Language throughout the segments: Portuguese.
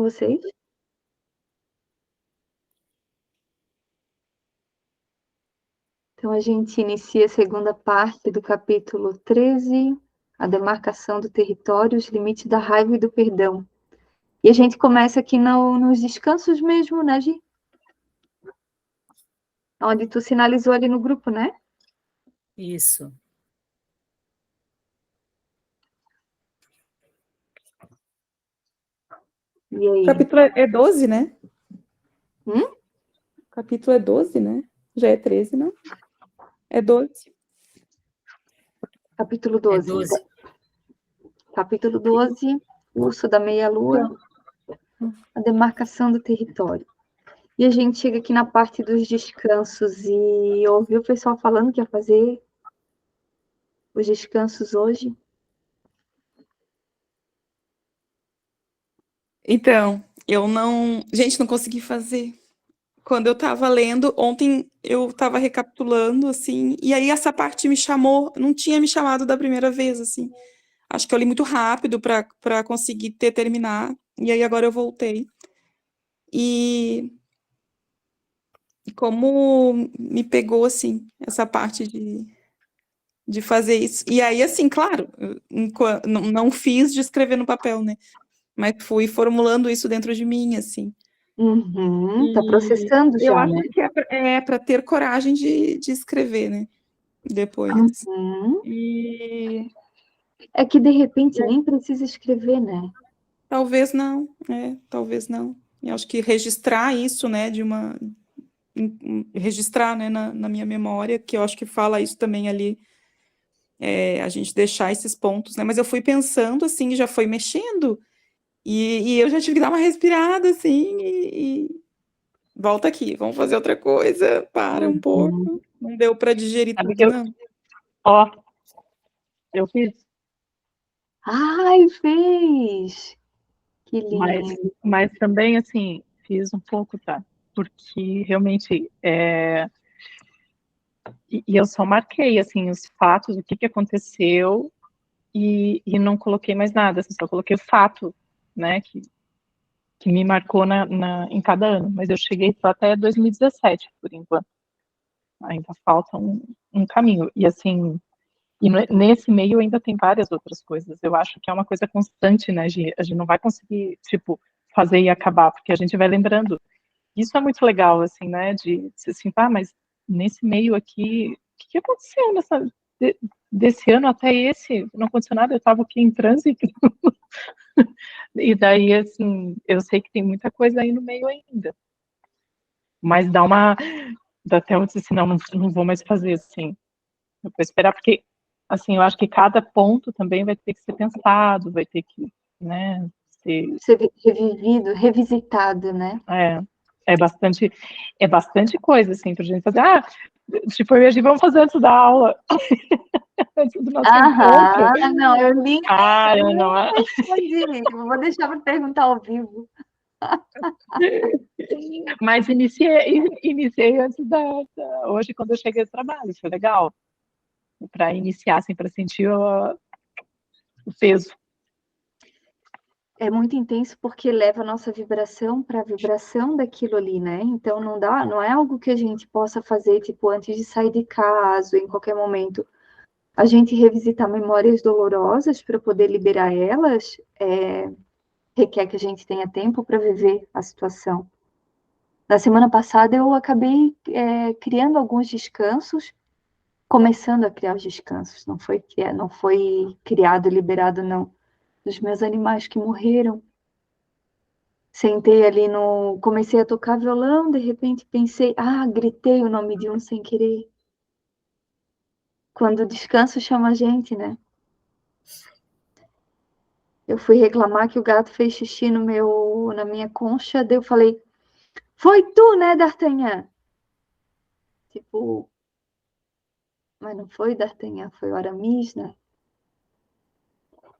com vocês? Então, a gente inicia a segunda parte do capítulo 13, a demarcação do território, os limites da raiva e do perdão. E a gente começa aqui nos descansos mesmo, né, Gi? Onde tu sinalizou ali no grupo, né? Isso. E aí? O capítulo é 12, né? O capítulo é 12, né? Já é 13, não? É 12. Capítulo 12. É 12. Capítulo 12, Urso da Meia-Lua, a demarcação do território. E a gente chega aqui na parte dos descansos e ouviu o pessoal falando que ia fazer os descansos hoje. Então, eu não... Gente, não consegui fazer. Quando eu tava lendo, ontem eu tava recapitulando, assim, e aí essa parte me chamou, não tinha me chamado da primeira vez, assim. Acho que eu li muito rápido para conseguir terminar, e aí agora eu voltei. E como me pegou, assim, essa parte de fazer isso. E aí, assim, claro, não fiz de escrever no papel, né? Mas fui formulando isso dentro de mim, assim. Tá processando Eu já, acho né? que é para ter coragem de escrever, né? Depois. E É que, de repente, nem precisa escrever, né? talvez não, talvez não. Eu acho que registrar isso, né, registrar, né, na minha memória, que eu acho que fala isso também ali, a gente deixar esses pontos, né, mas eu fui pensando, assim, já foi mexendo, e eu já tive que dar uma respirada, assim, e volta aqui, vamos fazer outra coisa, para um pouco, não deu para digerir Sabe tudo, que não. Ó, eu fiz, Ai, fez! Que lindo. mas também, assim, fiz um pouco, tá? Porque realmente, e eu só marquei, assim, os fatos, o que aconteceu, e não coloquei mais nada, assim, só coloquei o fato, né, que me marcou em cada ano, mas eu cheguei só até 2017, por enquanto. Ainda falta um caminho, e assim, e nesse meio ainda tem várias outras coisas. Eu acho que é uma coisa constante, né, Gi? A gente não vai conseguir, tipo, fazer e acabar, porque a gente vai lembrando. Isso é muito legal, assim, né, de assim, mas nesse meio aqui, o que aconteceu desse ano até esse? Não aconteceu nada, eu estava aqui em trânsito. E daí, assim, eu sei que tem muita coisa aí no meio ainda. Mas dá até eu disse assim, não vou mais fazer, assim. Eu vou esperar, porque, assim, eu acho que cada ponto também vai ter que ser pensado, vai ter que, né, Ser revivido, revisitado, né? é bastante coisa, assim, pra gente fazer. Tipo, eu e a gente vamos fazer antes da aula, antes do nosso encontro. Não, eu nem Eu não é. respondi. Vou deixar para perguntar ao vivo. Mas iniciei antes hoje, quando eu cheguei do trabalho, foi legal. Para iniciar, assim, para sentir o peso. É muito intenso porque leva a nossa vibração para a vibração daquilo ali, né? Então não é algo que a gente possa fazer, tipo, antes de sair de casa, em qualquer momento. A gente revisitar memórias dolorosas para poder liberar elas, requer que a gente tenha tempo para viver a situação. Na semana passada eu acabei criando alguns descansos, começando a criar os descansos, não foi criado, liberado, não, dos meus animais que morreram. Sentei ali comecei a tocar violão, de repente pensei, gritei o nome de um sem querer. Quando o descanso chama a gente, né? Eu fui reclamar que o gato fez xixi na minha concha, daí eu falei, foi tu, né, D'Artagnan? Tipo, mas não foi D'Artagnan, foi o Aramis, né?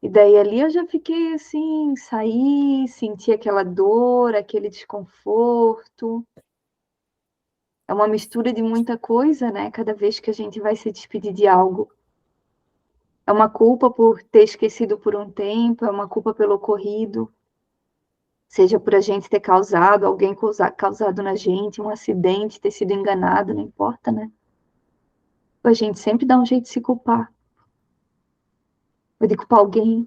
E daí ali eu já fiquei assim, saí, senti aquela dor, aquele desconforto. É uma mistura de muita coisa, né? Cada vez que a gente vai se despedir de algo. É uma culpa por ter esquecido por um tempo, é uma culpa pelo ocorrido. Seja por a gente ter causado, alguém causado na gente, um acidente, ter sido enganado, não importa, né? A gente sempre dá um jeito de se culpar. Ou de culpar alguém.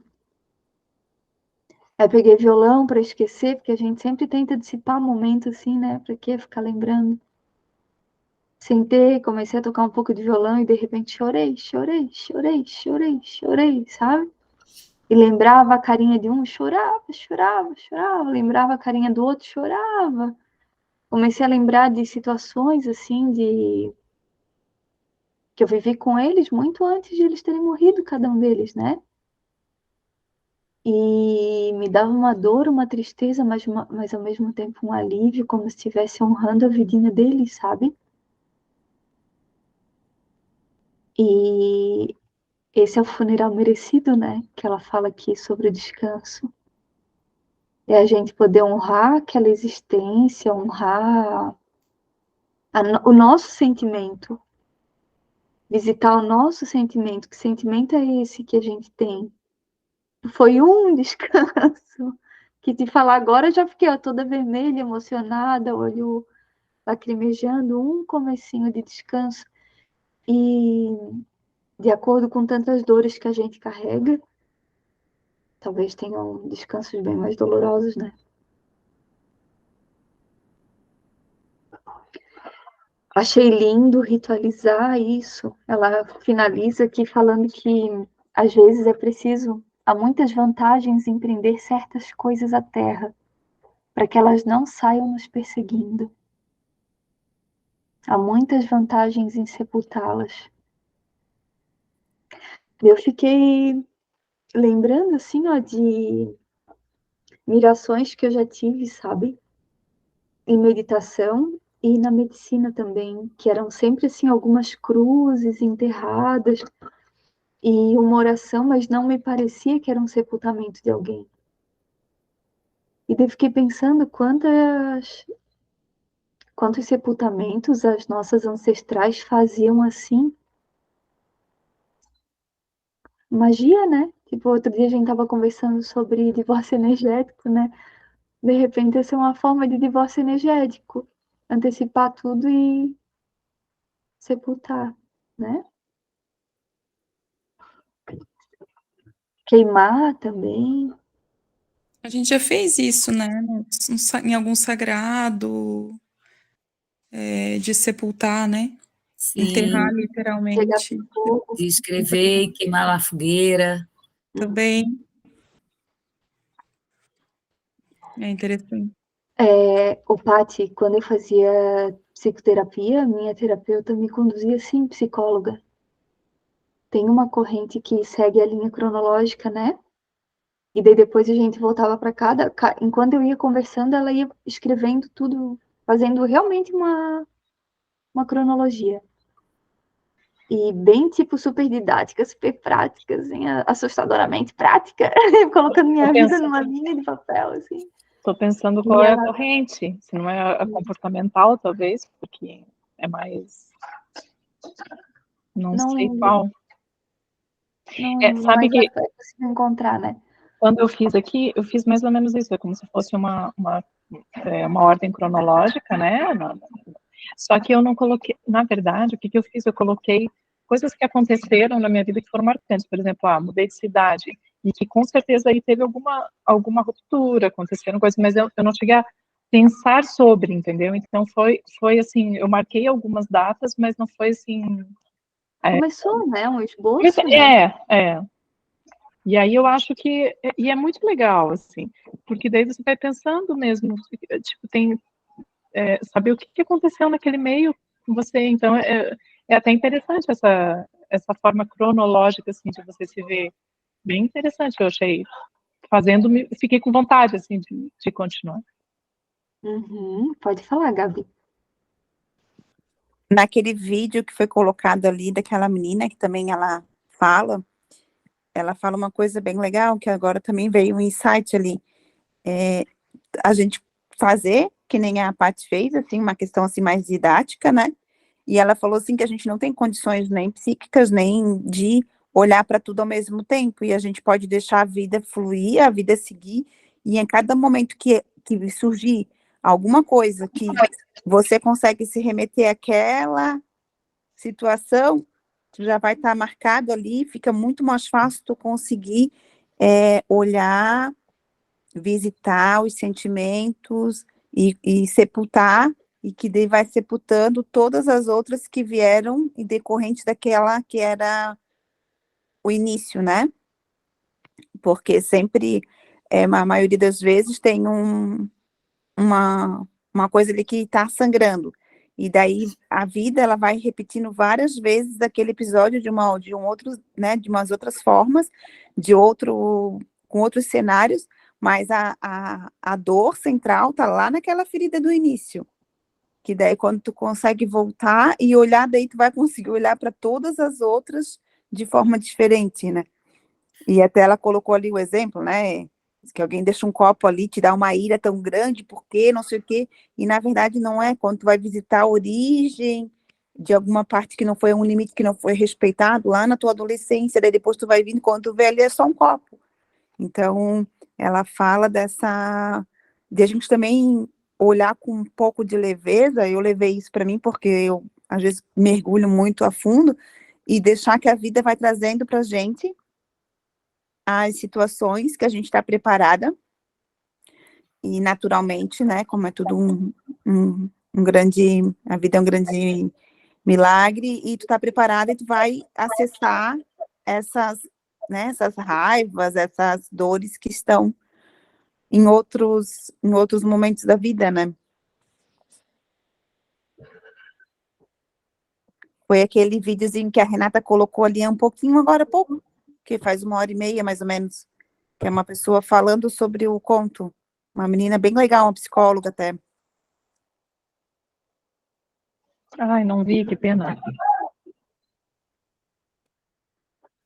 Aí peguei violão para esquecer, porque a gente sempre tenta dissipar momento assim, né? Pra que ficar lembrando? Sentei, comecei a tocar um pouco de violão e de repente chorei, sabe? E lembrava a carinha de um, chorava. Lembrava a carinha do outro, chorava. Comecei a lembrar de situações assim, que eu vivi com eles muito antes de eles terem morrido, cada um deles, né? E me dava uma dor, uma tristeza, mas ao mesmo tempo um alívio, como se estivesse honrando a vidinha deles, sabe? E esse é o funeral merecido, né? Que ela fala aqui sobre o descanso. É a gente poder honrar aquela existência, honrar o nosso sentimento, visitar o nosso sentimento. Que sentimento é esse que a gente tem? Foi um descanso. Que te falar agora, eu já fiquei toda vermelha, emocionada, olho lacrimejando, um comecinho de descanso. E de acordo com tantas dores que a gente carrega, talvez tenham descansos bem mais dolorosos, né? Achei lindo ritualizar isso. Ela finaliza aqui falando que às vezes é preciso, há muitas vantagens em prender certas coisas à terra, para que elas não saiam nos perseguindo. Há muitas vantagens em sepultá-las. Eu fiquei lembrando assim, ó, de mirações que eu já tive, sabe? Em meditação e na medicina também, que eram sempre assim algumas cruzes enterradas e uma oração, mas não me parecia que era um sepultamento de alguém. E daí fiquei pensando quantos sepultamentos as nossas ancestrais faziam assim. Magia, né? Tipo, outro dia a gente tava conversando sobre divórcio energético, né? De repente, essa é uma forma de divórcio energético. Antecipar tudo e sepultar, né? Queimar também. A gente já fez isso, né? Em algum sagrado, de sepultar, né? Enterrar, Sim, literalmente. Fogo. de escrever, queimar na fogueira. Também. É interessante. O Pati, quando eu fazia psicoterapia, minha terapeuta me conduzia assim, psicóloga. Tem uma corrente que segue a linha cronológica, né? E daí depois a gente voltava para enquanto eu ia conversando, ela ia escrevendo tudo, fazendo realmente uma cronologia. E bem, tipo, super didática, super prática, assim, assustadoramente prática, colocando minha vida numa linha de papel, assim. Estou pensando qual é a corrente, se não é a comportamental, talvez, porque é mais... Não sei lembro. qual. Não, Sabe mas que é possível encontrar, né? quando eu fiz aqui, eu fiz mais ou menos isso, é como se fosse uma ordem cronológica, né? Só que eu não coloquei, na verdade, o que eu fiz? Eu coloquei coisas que aconteceram na minha vida que foram marcantes. Por exemplo, mudei de cidade, e que com certeza aí teve alguma ruptura, aconteceram coisas, mas eu não cheguei a pensar sobre, entendeu? Então foi assim, eu marquei algumas datas, mas não foi assim... Começou, né? Um esboço, né? E aí eu acho que... E é muito legal, assim, porque daí você vai pensando mesmo, tipo, tem... saber o que aconteceu naquele meio com você. Então, é até interessante essa forma cronológica, assim, de você se ver. Bem interessante, eu achei. Fiquei com vontade, assim, de continuar. Pode falar, Gabi. Naquele vídeo que foi colocado ali daquela menina, que também ela fala uma coisa bem legal, que agora também veio um insight ali. A gente fazer, que nem a Paty fez, assim, uma questão assim mais didática, né? E ela falou assim que a gente não tem condições nem psíquicas, nem de olhar para tudo ao mesmo tempo, e a gente pode deixar a vida fluir, a vida seguir, e em cada momento que que surgir alguma coisa que você consegue se remeter àquela situação, tu já vai estar marcado ali, fica muito mais fácil tu conseguir olhar, visitar os sentimentos e sepultar, e que daí vai sepultando todas as outras que vieram em decorrente daquela que era o início, né? Porque sempre, a maioria das vezes, tem uma coisa ali que está sangrando. E daí a vida ela vai repetindo várias vezes aquele episódio de um outro, né, de umas outras formas, com outros cenários, mas a dor central tá lá naquela ferida do início. Que daí quando tu consegue voltar e olhar, daí tu vai conseguir olhar para todas as outras de forma diferente, né? E até ela colocou ali o exemplo, né? Que alguém deixa um copo ali, te dá uma ira tão grande, por quê, não sei o quê. E na verdade não é. Quando tu vai visitar a origem de alguma parte que não foi um limite que não foi respeitado lá na tua adolescência, daí depois tu vai vindo, quando tu vê ali é só um copo. Então, ela fala de a gente também olhar com um pouco de leveza. Eu levei isso para mim porque eu, às vezes, mergulho muito a fundo, e deixar que a vida vai trazendo para a gente as situações que a gente está preparada, e naturalmente, né, como é tudo um grande, a vida é um grande milagre, e tu tá preparada e tu vai acessar essas, né, essas raivas, essas dores que estão em outros momentos da vida, né? Foi aquele videozinho que a Renata colocou ali um pouquinho, agora há pouco, que faz 1h30, mais ou menos, que é uma pessoa falando sobre o conto. Uma menina bem legal, uma psicóloga até. Ai, não vi, que pena.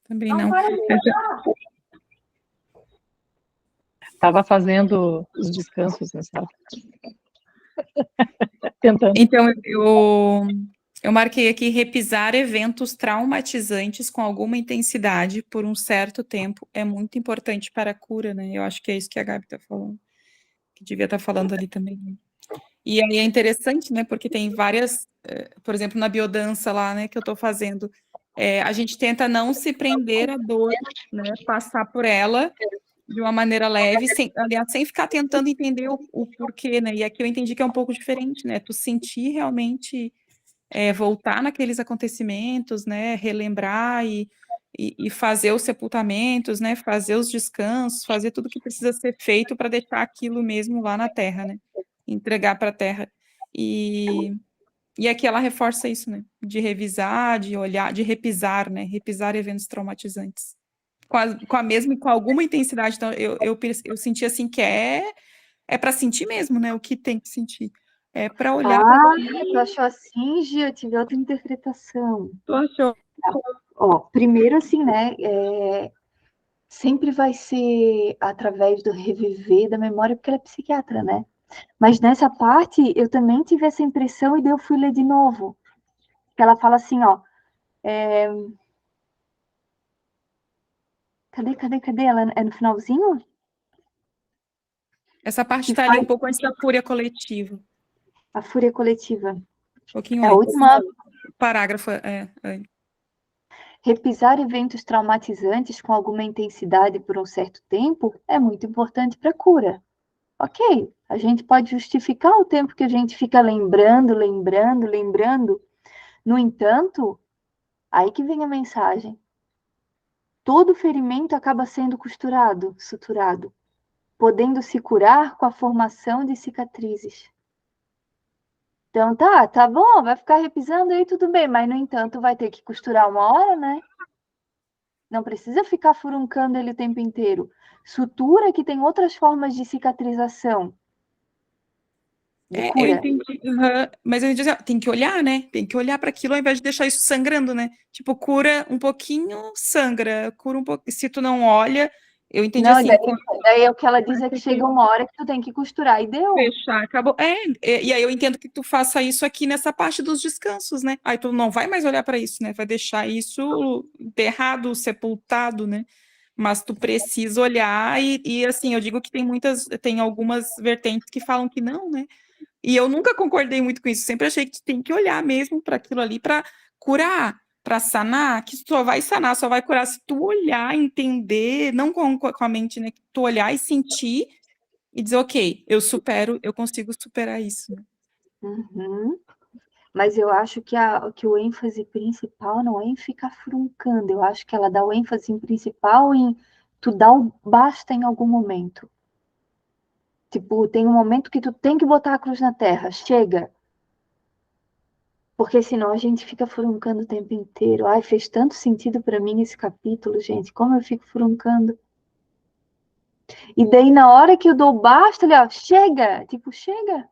Também não. Estava fazendo os descansos nessa. Tentando. Então, eu marquei aqui repisar eventos traumatizantes com alguma intensidade por um certo tempo é muito importante para a cura, né? Eu acho que é isso que a Gabi está falando, que devia estar falando ali também. E aí é interessante, né? Porque tem várias, por exemplo, na biodança lá, né, que eu estou fazendo, a gente tenta não se prender à dor, né? Passar por ela de uma maneira leve, aliás, sem ficar tentando entender o porquê, né? E aqui eu entendi que é um pouco diferente, né? Tu sentir realmente, voltar naqueles acontecimentos, né? Relembrar e fazer os sepultamentos, né? Fazer os descansos, fazer tudo que precisa ser feito para deixar aquilo mesmo lá na terra, né? Entregar para a terra. E aqui ela reforça isso, né? De revisar, de olhar, de repisar, né? Repisar eventos traumatizantes. Com a mesma e com alguma intensidade. Então, eu senti assim que é para sentir mesmo, né? O que tem que sentir. É para olhar. Tu achou assim, Gia? Eu tive outra interpretação. Tu achou? Ó, primeiro, assim, né? Sempre vai ser através do reviver da memória, porque ela é psiquiatra, né? Mas nessa parte, eu também tive essa impressão, e daí eu fui ler de novo. Ela fala assim, ó. Cadê? Ela é no finalzinho? Essa parte está ali um pouco antes da fúria coletiva. A fúria coletiva. Um pouquinho É a antes. última. Parágrafo, Repisar eventos traumatizantes com alguma intensidade por um certo tempo é muito importante para a cura. Ok, a gente pode justificar o tempo que a gente fica lembrando. No entanto, aí que vem a mensagem. Todo ferimento acaba sendo costurado, suturado, podendo se curar com a formação de cicatrizes. Então tá bom, vai ficar repisando aí, tudo bem, mas no entanto vai ter que costurar uma hora, né? Não precisa ficar furuncando ele o tempo inteiro. Sutura que tem outras formas de cicatrização. De cura. Eu entendi, mas eu entendi assim, tem que olhar, né? Tem que olhar para aquilo ao invés de deixar isso sangrando, né? Tipo, cura um pouquinho, sangra. Cura um pouquinho. Se tu não olha, eu entendi não, assim. Daí é o que ela diz, é que chega uma hora que tu tem que costurar, e deu. Fechar, acabou. E aí eu entendo que tu faça isso aqui nessa parte dos descansos, né? Aí tu não vai mais olhar para isso, né? Vai deixar isso enterrado, sepultado, né? mas tu precisa olhar e assim, eu digo que tem algumas vertentes que falam que não, né? E eu nunca concordei muito com isso, sempre achei que tu tem que olhar mesmo para aquilo ali para curar, para sanar, que só vai sanar, só vai curar se tu olhar, entender, não com a mente, né? Tu olhar e sentir e dizer, ok, eu consigo superar isso, né? Uhum. Mas eu acho que o ênfase principal não é em ficar furuncando, eu acho que ela dá o ênfase principal em tu dar o basta em algum momento. Tipo, tem um momento que tu tem que botar a cruz na terra, chega. Porque senão a gente fica furuncando o tempo inteiro. Ai, fez tanto sentido para mim esse capítulo, gente, como eu fico furuncando. E daí na hora que eu dou basta, ali, ó, chega, tipo, chega.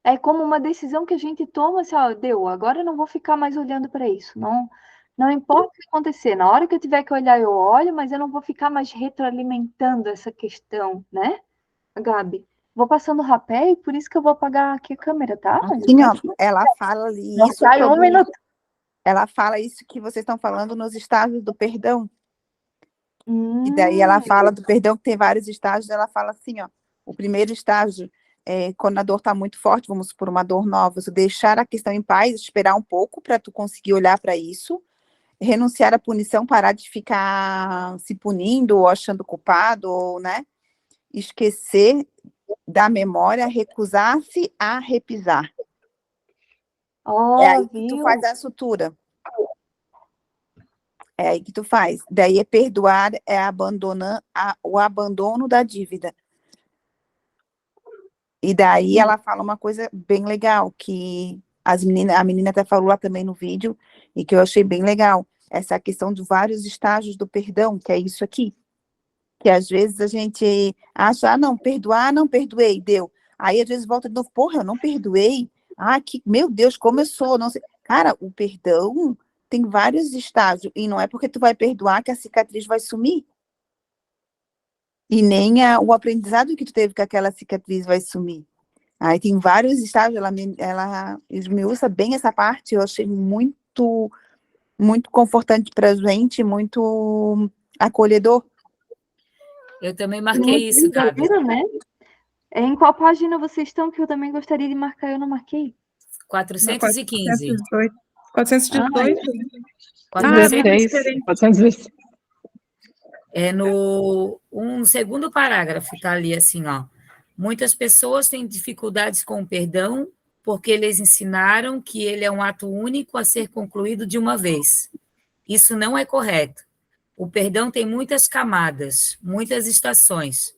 É como uma decisão que a gente toma, assim, ó, deu, agora eu não vou ficar mais olhando para isso. Não importa o que acontecer, na hora que eu tiver que olhar, eu olho, mas eu não vou ficar mais retroalimentando essa questão, né, Gabi? Vou passando o rapé e por isso que eu vou apagar aqui a câmera, tá? Assim, ó, ela fala ali Não isso sai um sobre... minuto. Ela fala isso que vocês estão falando nos estágios do perdão. E Hum, daí ela fala do perdão, que tem vários estágios, ela fala assim, ó, o primeiro estágio é quando a dor está muito forte, vamos supor uma dor nova, você deixar a questão em paz, esperar um pouco para tu conseguir olhar para isso, renunciar à punição, parar de ficar se punindo ou achando culpado, ou, né, esquecer da memória, recusar-se a repisar. É ó, aí que tu viu? faz a sutura. É aí que tu faz. Daí é perdoar, é abandonar o abandono da dívida. E daí ela fala uma coisa bem legal, que a menina até falou lá também no vídeo, e que eu achei bem legal, essa questão de vários estágios do perdão, que é isso aqui. Que às vezes a gente acha, não, perdoar, não perdoei, deu. Aí às vezes volta de novo, porra, eu não perdoei. Ah, meu Deus, como eu sou, não sei. Cara, o perdão tem vários estágios, e não é porque tu vai perdoar que a cicatriz vai sumir. E nem o aprendizado que tu teve com aquela cicatriz vai sumir. Aí tem vários estágios, ela esmiuça bem essa parte, eu achei muito, muito confortante pra gente, muito acolhedor. Eu também marquei isso, Gabi. Verdadeiro, né? Em qual página vocês estão que eu também gostaria de marcar? Eu não marquei. 415. 418. 416, 416. É no segundo parágrafo, está ali assim, ó. Muitas pessoas têm dificuldades com o perdão porque eles ensinaram que ele é um ato único a ser concluído de uma vez. Isso não é correto. O perdão tem muitas camadas, muitas estações.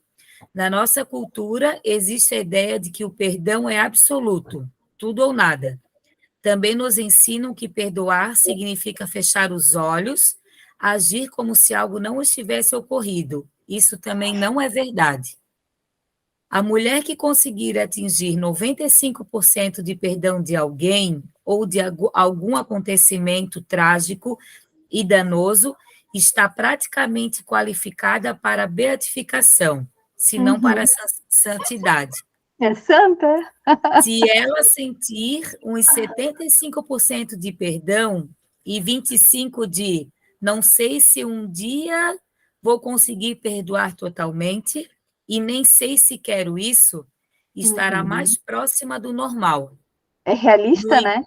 Na nossa cultura, existe a ideia de que o perdão é absoluto, tudo ou nada. Também nos ensinam que perdoar significa fechar os olhos, agir como se algo não estivesse ocorrido. Isso também não é verdade. A mulher que conseguir atingir 95% de perdão de alguém ou de algum acontecimento trágico e danoso está praticamente qualificada para a beatificação, se não para a santidade. É santa? Se ela sentir uns 75% de perdão e 25% de não sei se um dia vou conseguir perdoar totalmente e nem sei se quero isso, estará mais próxima do normal. É realista, né?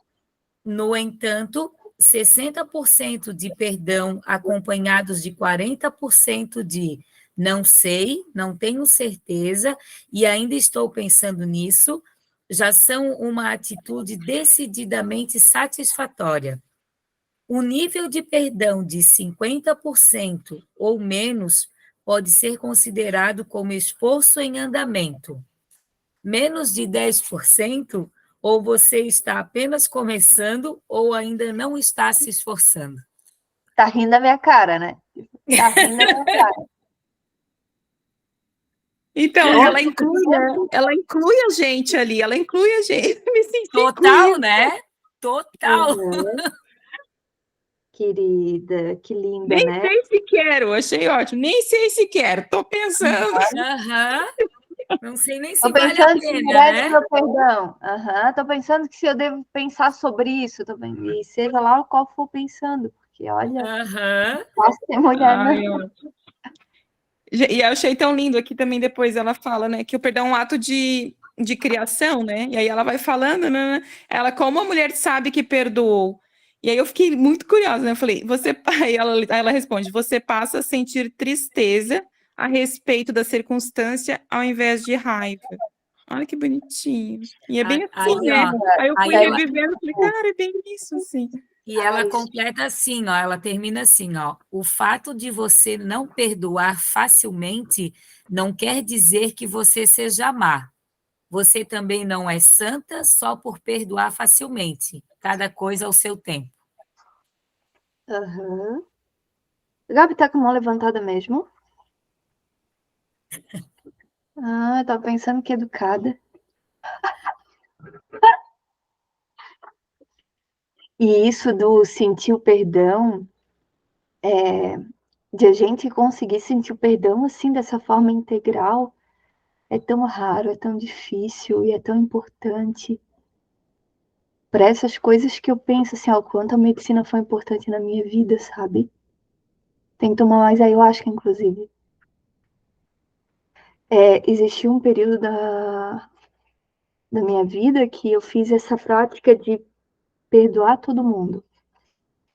No entanto, 60% de perdão acompanhados de 40% de não sei, não tenho certeza e ainda estou pensando nisso, já são uma atitude decididamente satisfatória. O nível de perdão de 50% ou menos pode ser considerado como esforço em andamento. Menos de 10%, ou você está apenas começando ou ainda não está se esforçando. Tá rindo da minha cara, né? Tá rindo da minha cara. Então, ela inclui a gente ali, ela inclui a gente. Me senti Total, incluída. né? Total. Querida, que linda, Nem né? sei se quero, achei ótimo. Nem sei se quero, tô pensando. Não sei nem se Tô vale a pensando se pena, merece né? meu perdão. Tô pensando que se eu devo pensar sobre isso, e seja lá o qual for pensando. Que olha, Aham. posso ter mulher, não. Ai, ó. E eu achei tão lindo aqui também, depois ela fala, né, que o perdão é um ato de criação, né? E aí ela vai falando, né? Ela, como a mulher sabe que perdoou? E aí eu fiquei muito curiosa, né? Eu falei, aí ela responde, você passa a sentir tristeza a respeito da circunstância ao invés de raiva. Olha que bonitinho. E é bem Aí, assim, né? ó, Aí eu fui aí ela, revivendo, falei, cara, é bem isso, assim. e ela completa assim, ó, ela termina assim, ó, o fato de você não perdoar facilmente não quer dizer que você seja má. Você também não é santa só por perdoar facilmente. Cada coisa ao seu tempo. Aham. Gabi tá com a mão levantada mesmo? Ah, eu tava pensando que educada. E isso do sentir o perdão, de a gente conseguir sentir o perdão assim, dessa forma integral, é tão raro, é tão difícil e é tão importante. Para essas coisas que eu penso assim, ó, o quanto a medicina foi importante na minha vida, sabe? Tem que tomar mais ayahuasca, inclusive. Existiu um período da minha vida que eu fiz essa prática de perdoar todo mundo,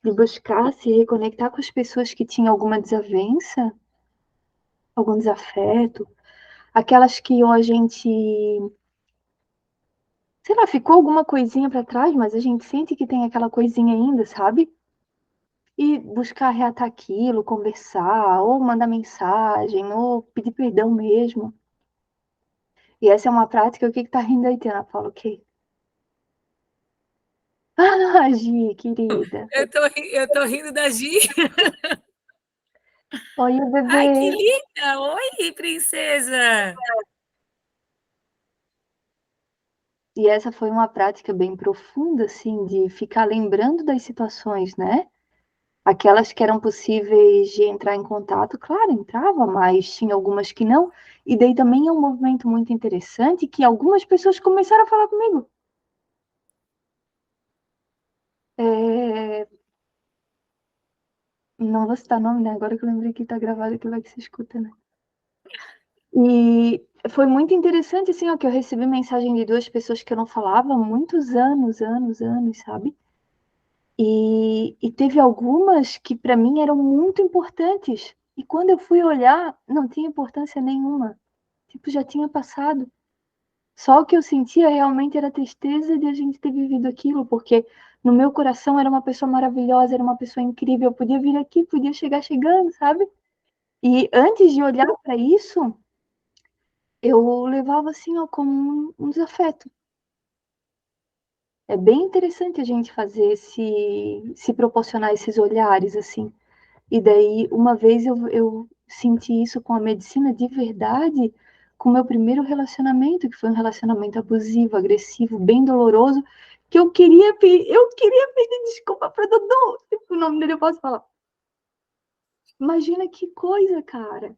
de buscar se reconectar com as pessoas que tinham alguma desavença, algum desafeto, aquelas que a gente, sei lá, ficou alguma coisinha para trás, mas a gente sente que tem aquela coisinha ainda, sabe? E buscar reatar aquilo, conversar, ou mandar mensagem, ou pedir perdão mesmo. E essa é uma prática, o que tá rindo aí, Tiana Paula? O quê? Ah, Gi, querida. Eu tô rindo da Gi. Oi, Ai, que bebê. linda! Oi, princesa! E essa foi uma prática bem profunda, assim, de ficar lembrando das situações, né? Aquelas que eram possíveis de entrar em contato, claro, entrava, mas tinha algumas que não. E daí também é um movimento muito interessante que algumas pessoas começaram a falar comigo. É... Não vou citar nome, né? Agora que eu lembrei que tá gravado, que vai que se escuta, né? E foi muito interessante, assim, ó, que eu recebi mensagem de duas pessoas que eu não falava há muitos anos, sabe? E teve algumas que para mim eram muito importantes. E quando eu fui olhar, não tinha importância nenhuma. Tipo, já tinha passado. Só o que eu sentia realmente era a tristeza de a gente ter vivido aquilo, porque no meu coração era uma pessoa maravilhosa, era uma pessoa incrível, eu podia vir aqui, podia chegar chegando, sabe? E antes de olhar para isso, eu levava assim, ó, como um desafeto. É bem interessante a gente fazer se proporcionar esses olhares, assim. E daí, uma vez eu senti isso com a medicina de verdade, com o meu primeiro relacionamento, que foi um relacionamento abusivo, agressivo, bem doloroso, que eu queria pedir desculpa para Dudu. Tipo, o nome dele eu posso falar. Imagina que coisa, cara.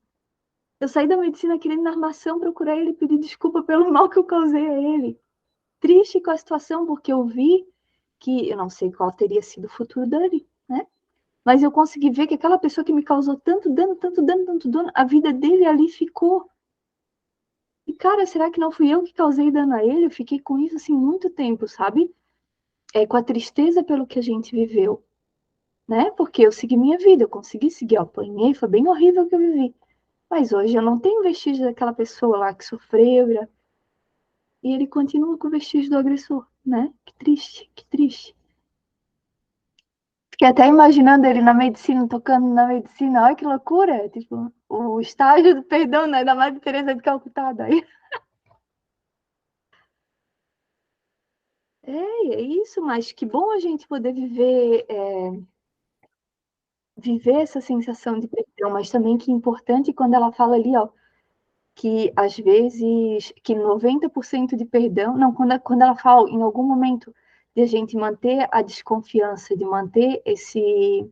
Eu saí da medicina querendo na armação procurar ele e pedir desculpa pelo mal que eu causei a ele. Triste com a situação, porque eu vi que eu não sei qual teria sido o futuro dele, né? Mas eu consegui ver que aquela pessoa que me causou tanto dano, a vida dele ali ficou. E, cara, será que não fui eu que causei dano a ele? Eu fiquei com isso, assim, muito tempo, sabe? Com a tristeza pelo que a gente viveu, né? Porque eu segui minha vida, eu consegui seguir, eu apanhei, foi bem horrível o que eu vivi. Mas hoje eu não tenho vestígio daquela pessoa lá que sofreu, e ele continua com vestígio do agressor, né? Que triste, que triste. Fiquei até imaginando ele na medicina, tocando na medicina. Olha que loucura! Tipo, o estágio do perdão, né? Da Madre Teresa de Calcutá. Daí. É isso, mas que bom a gente poder viver essa sensação de perdão, mas também que é importante quando ela fala ali, ó, que às vezes, que 90% de perdão, não, quando ela fala em algum momento de a gente manter a desconfiança, de manter esse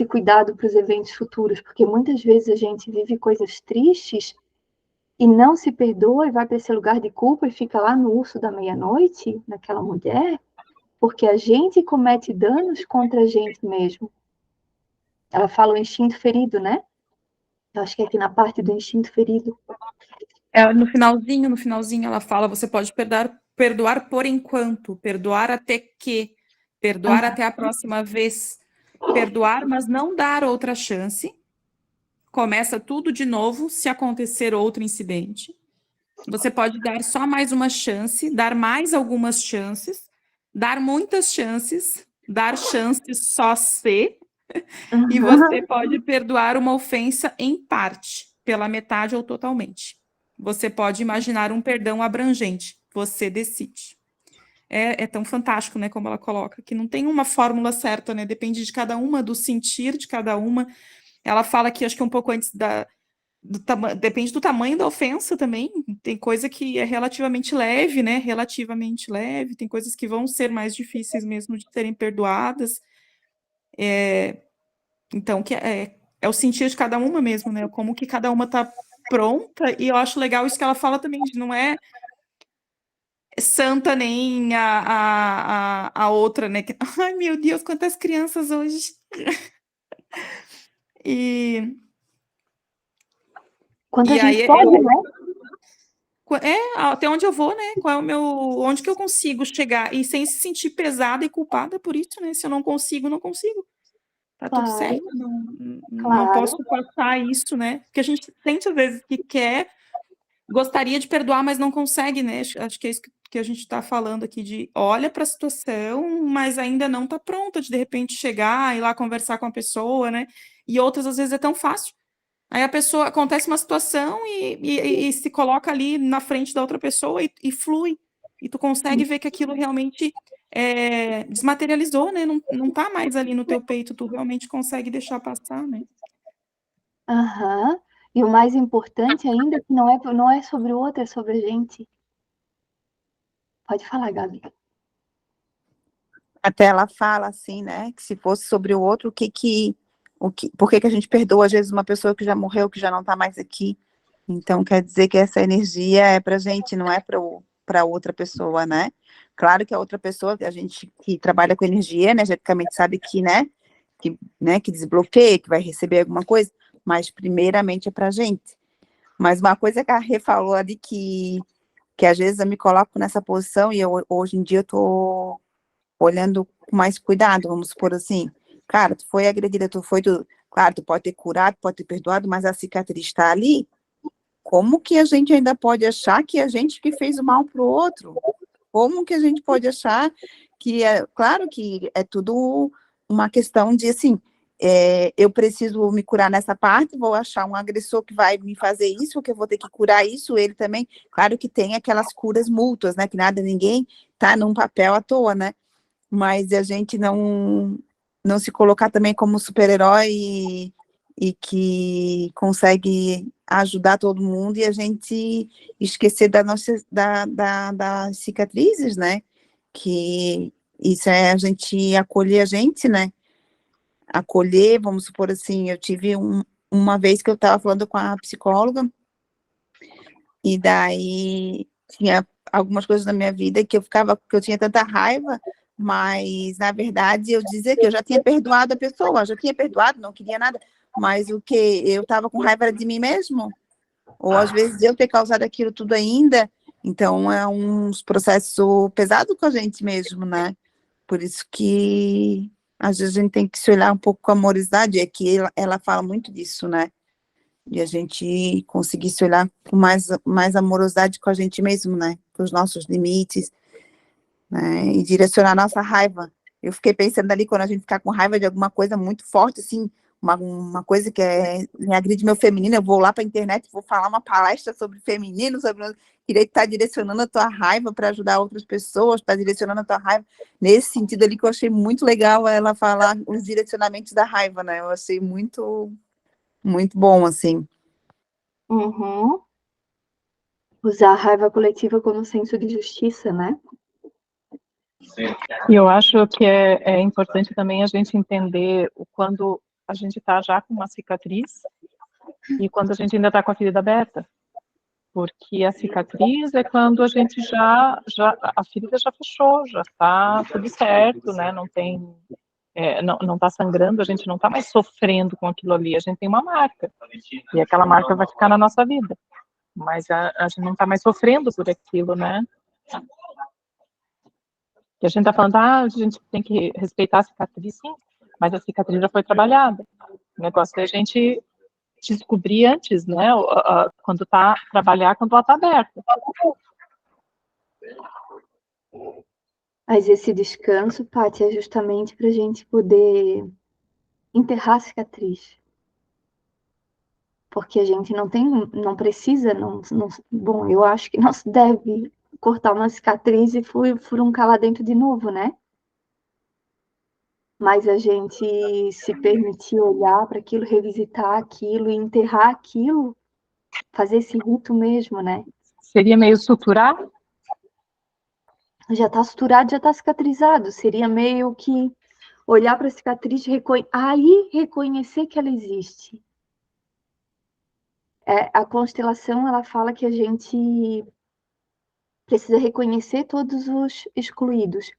cuidado para os eventos futuros, porque muitas vezes a gente vive coisas tristes e não se perdoa e vai para esse lugar de culpa e fica lá no urso da meia-noite, naquela mulher, porque a gente comete danos contra a gente mesmo. Ela fala o instinto ferido, né? Eu acho que é aqui na parte do instinto ferido. No finalzinho ela fala, você pode perdoar por enquanto, perdoar até que, perdoar até a próxima vez, perdoar, mas não dar outra chance. Começa tudo de novo se acontecer outro incidente. Você pode dar só mais uma chance, dar mais algumas chances, dar muitas chances, dar chances só se, e você pode perdoar uma ofensa em parte, pela metade ou totalmente. Você pode imaginar um perdão abrangente, você decide. É tão fantástico, né, como ela coloca, que não tem uma fórmula certa, né, depende de cada uma, do sentir de cada uma. Ela fala que, acho que um pouco antes depende do tamanho da ofensa também, tem coisa que é relativamente leve, né, relativamente leve, tem coisas que vão ser mais difíceis mesmo de serem perdoadas, então, é o sentir de cada uma mesmo, né, como que cada uma tá pronta, e eu acho legal isso que ela fala também, de não é santa nem a outra, né, ai meu Deus, quantas crianças hoje, e Quando a gente aí pode, né? até onde eu vou, né? Qual é o meu, onde que eu consigo chegar e sem se sentir pesada e culpada por isso, né? Se eu não consigo, não consigo. Tá tudo Claro, certo, não claro. posso passar isso, né? Porque a gente sente às vezes que gostaria de perdoar, mas não consegue, né? Acho que é isso que a gente está falando aqui de olha para a situação, mas ainda não está pronta de repente chegar e ir lá conversar com a pessoa, né? E outras às vezes é tão fácil. Aí a pessoa, acontece uma situação e se coloca ali na frente da outra pessoa e flui. E tu consegue ver que aquilo realmente desmaterializou, né? Não tá mais ali no teu peito, tu realmente consegue deixar passar, né? Aham. E o mais importante ainda é que não é sobre o outro, é sobre a gente. Pode falar, Gabi. Até ela fala assim, né, que se fosse sobre o outro, por que a gente perdoa às vezes uma pessoa que já morreu, que já não está mais aqui? Então quer dizer que essa energia é para gente, não é para outra pessoa, né? Claro que a outra pessoa, a gente que trabalha com energia, energeticamente sabe que desbloqueia, que vai receber alguma coisa, mas primeiramente é para gente. Mas uma coisa que a Rê falou ali que às vezes eu me coloco nessa posição e hoje em dia eu tô olhando com mais cuidado, vamos supor assim, cara, tu foi agredida, claro, tu pode ter curado, pode ter perdoado, mas a cicatriz está ali, como que a gente ainda pode achar que a gente que fez o mal pro outro? Como que a gente pode achar que claro que é tudo uma questão de, assim, eu preciso me curar nessa parte, vou achar um agressor que vai me fazer isso, que eu vou ter que curar isso, ele também, claro que tem aquelas curas mútuas, né, que ninguém tá num papel à toa, né, mas a gente não se colocar também como super-herói e que consegue ajudar todo mundo e a gente esquecer das cicatrizes, né? Que isso é a gente acolher a gente, né? Acolher, vamos supor assim, eu tive uma vez que eu estava falando com a psicóloga e daí tinha algumas coisas na minha vida que eu tinha tanta raiva, mas na verdade eu dizia que eu já tinha perdoado a pessoa, já tinha perdoado, não queria nada, mas o que eu estava com raiva era de mim mesmo, ou às vezes eu ter causado aquilo tudo ainda, então é uns processos pesados com a gente mesmo, né? Por isso que às vezes a gente tem que se olhar um pouco com amorosidade, é que ela fala muito disso, né? E a gente conseguir se olhar com mais amorosidade com a gente mesmo, né? Com os nossos limites, né? E direcionar a nossa raiva. Eu fiquei pensando ali, quando a gente ficar com raiva de alguma coisa muito forte, assim, uma coisa que me agride meu feminino, eu vou lá para a internet, vou falar uma palestra sobre feminino, sobre querer estar direcionando a tua raiva para ajudar outras pessoas, estar direcionando a tua raiva. Nesse sentido ali que eu achei muito legal ela falar os direcionamentos da raiva, né? Eu achei muito, muito bom, assim. Uhum. Usar a raiva coletiva como senso de justiça, né? E eu acho que é importante também a gente entender quando a gente está já com uma cicatriz e quando a gente ainda está com a ferida aberta. Porque a cicatriz é quando a gente a ferida já fechou, já está tudo certo, né? Não tem não está sangrando, a gente não está mais sofrendo com aquilo ali, a gente tem uma marca, e aquela marca vai ficar na nossa vida, mas a gente não está mais sofrendo por aquilo, né? E a gente está falando, a gente tem que respeitar a cicatriz, sim, mas a cicatriz já foi trabalhada. O negócio é a gente descobrir antes, né? Quando trabalhar quando ela está aberta. Mas esse descanso, Paty, é justamente para a gente poder enterrar a cicatriz. Porque a gente não precisa, bom, eu acho que não se deve cortar uma cicatriz e furuncar lá dentro de novo, né? Mas a gente se permitir olhar para aquilo, revisitar aquilo e enterrar aquilo, fazer esse rito mesmo, né? Seria meio suturar? Já está suturado, já está cicatrizado. Seria meio que olhar para a cicatriz, aí reconhecer que ela existe. A constelação, ela fala que a gente precisa reconhecer todos os excluídos.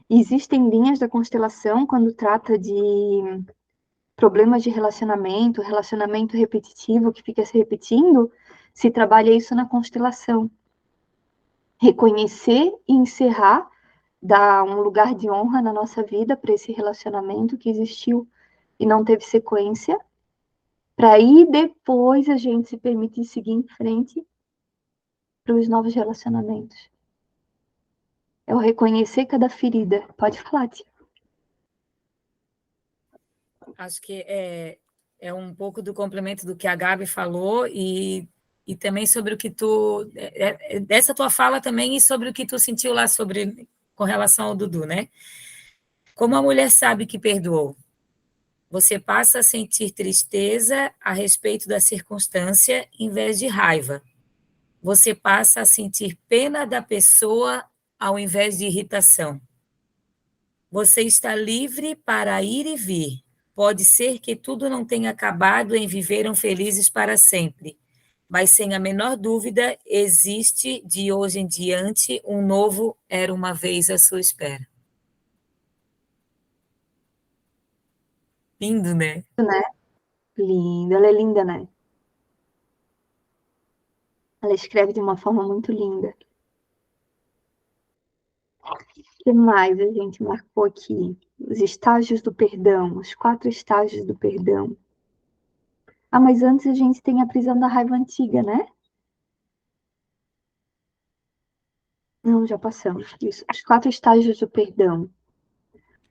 Existem linhas da constelação quando trata de problemas de relacionamento repetitivo que fica se repetindo, se trabalha isso na constelação. Reconhecer e encerrar, dar um lugar de honra na nossa vida para esse relacionamento que existiu e não teve sequência, para aí depois a gente se permitir seguir em frente para os novos relacionamentos. É o reconhecer cada ferida. Pode falar, tia. Acho que é um pouco do complemento do que a Gabi falou e também sobre o que tu... dessa tua fala também e sobre o que tu sentiu lá com relação ao Dudu, né? Como a mulher sabe que perdoou? Você passa a sentir tristeza a respeito da circunstância em vez de raiva. Você passa a sentir pena da pessoa ao invés de irritação. Você está livre para ir e vir. Pode ser que tudo não tenha acabado em viveram felizes para sempre, mas sem a menor dúvida, existe de hoje em diante um novo era uma vez à sua espera. Lindo, né? Linda, ela é linda, né? Ela escreve de uma forma muito linda. O que mais a gente marcou aqui? Os estágios do perdão, os 4 estágios do perdão. Ah, mas antes a gente tem a prisão da raiva antiga, né? Não, já passamos. Isso. Os 4 estágios do perdão.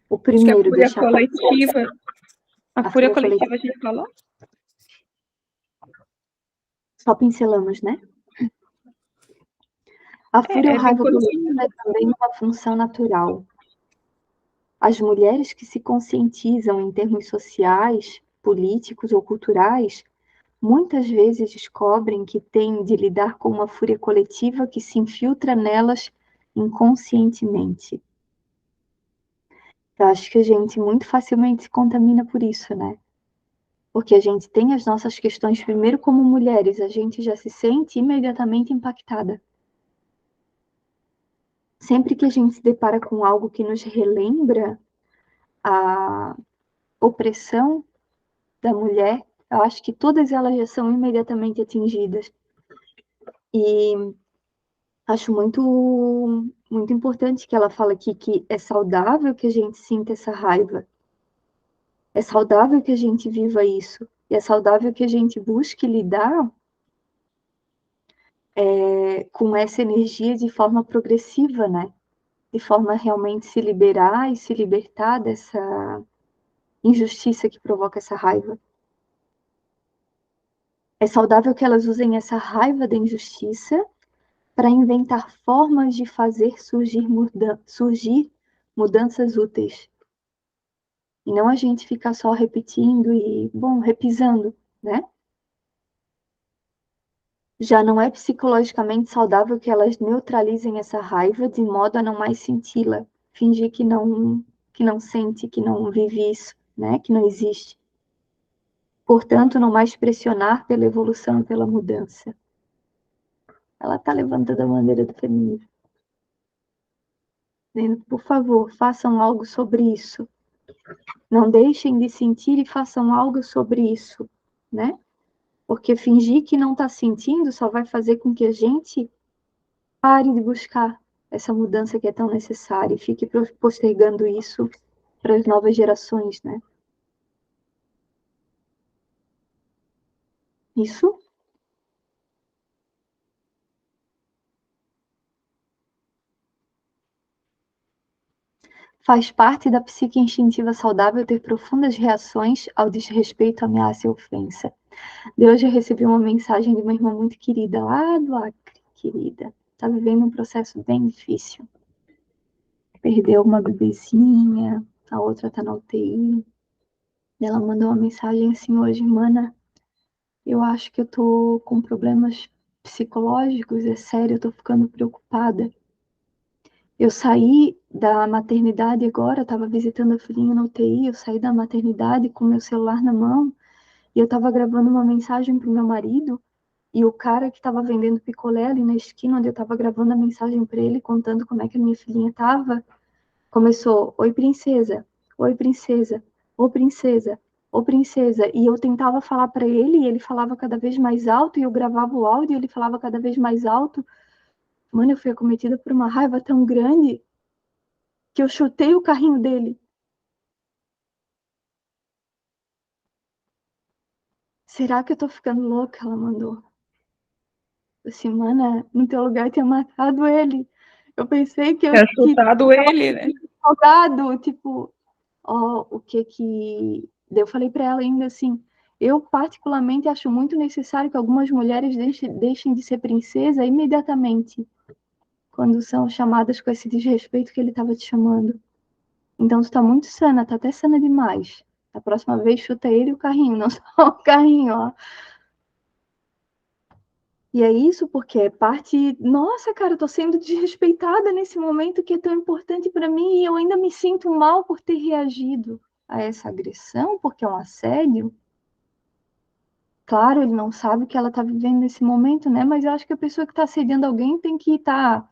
O Acho que a primeiro, fúria deixar coletiva. A fúria coletiva coletiva. a gente falou? Só pincelamos, né? A fúria ou É bem raiva coletiva pouquinho. é também uma função natural. As mulheres que se conscientizam em termos sociais, políticos ou culturais, muitas vezes descobrem que têm de lidar com uma fúria coletiva que se infiltra nelas inconscientemente. Eu acho que a gente muito facilmente se contamina por isso, né? Porque a gente tem as nossas questões, primeiro como mulheres, a gente já se sente imediatamente impactada. Sempre que a gente se depara com algo que nos relembra a opressão da mulher, eu acho que todas elas já são imediatamente atingidas. E acho muito importante que ela fala aqui que é saudável que a gente sinta essa raiva. É saudável que a gente viva isso. E é saudável que a gente busque lidar com essa energia de forma progressiva, né? De forma a realmente se liberar e se libertar dessa injustiça que provoca essa raiva. É saudável que elas usem essa raiva da injustiça para inventar formas de fazer surgir mudanças úteis. E não a gente ficar só repetindo e, bom, repisando, né? Já não é psicologicamente saudável que elas neutralizem essa raiva de modo a não mais senti-la, fingir que não sente, que não vive isso, né? Que não existe. Portanto, não mais pressionar pela evolução, pela mudança. Ela está levantando a bandeira do feminismo. Por favor, façam algo sobre isso. Não deixem de sentir e façam algo sobre isso, né? Porque fingir que não está sentindo só vai fazer com que a gente pare de buscar essa mudança que é tão necessária e fique postergando isso para as novas gerações, né? Isso faz parte da psique instintiva saudável ter profundas reações ao desrespeito, ameaça e ofensa. De hoje eu recebi uma mensagem de uma irmã muito querida, lá do Acre, querida. Está vivendo um processo bem difícil. Perdeu uma bebezinha, a outra está na UTI. Ela mandou uma mensagem assim hoje, mana, eu acho que eu tô com problemas psicológicos, é sério, eu tô ficando preocupada. Eu saí da maternidade agora, eu tava visitando a filhinha na UTI, eu saí da maternidade com meu celular na mão e eu tava gravando uma mensagem pro meu marido e o cara que tava vendendo picolé ali na esquina onde eu tava gravando a mensagem para ele, contando como é que a minha filhinha tava, começou, oi princesa, oi princesa, ô princesa, ô princesa. E eu tentava falar para ele e ele falava cada vez mais alto e eu gravava o áudio e ele falava cada vez mais alto. Mano, eu fui acometida por uma raiva tão grande que eu chutei o carrinho dele. Será que eu tô ficando louca? Ela mandou. Assim, mana, no teu lugar eu tinha matado ele. Eu pensei que eu Tinha chutado ele, né? salgado, tipo, ó, o que que... Eu falei para ela ainda assim, eu particularmente acho muito necessário que algumas mulheres deixem de ser princesa imediatamente, quando são chamadas com esse desrespeito que ele estava te chamando. Então tu tá muito sana, tá até sana demais. A próxima vez chuta ele e o carrinho, não só o carrinho, ó. E é isso porque é parte... Nossa, cara, eu tô sendo desrespeitada nesse momento que é tão importante para mim e eu ainda me sinto mal por ter reagido a essa agressão, porque é um assédio. Claro, ele não sabe o que ela tá vivendo nesse momento, né? Mas eu acho que a pessoa que tá assediando alguém tem que estar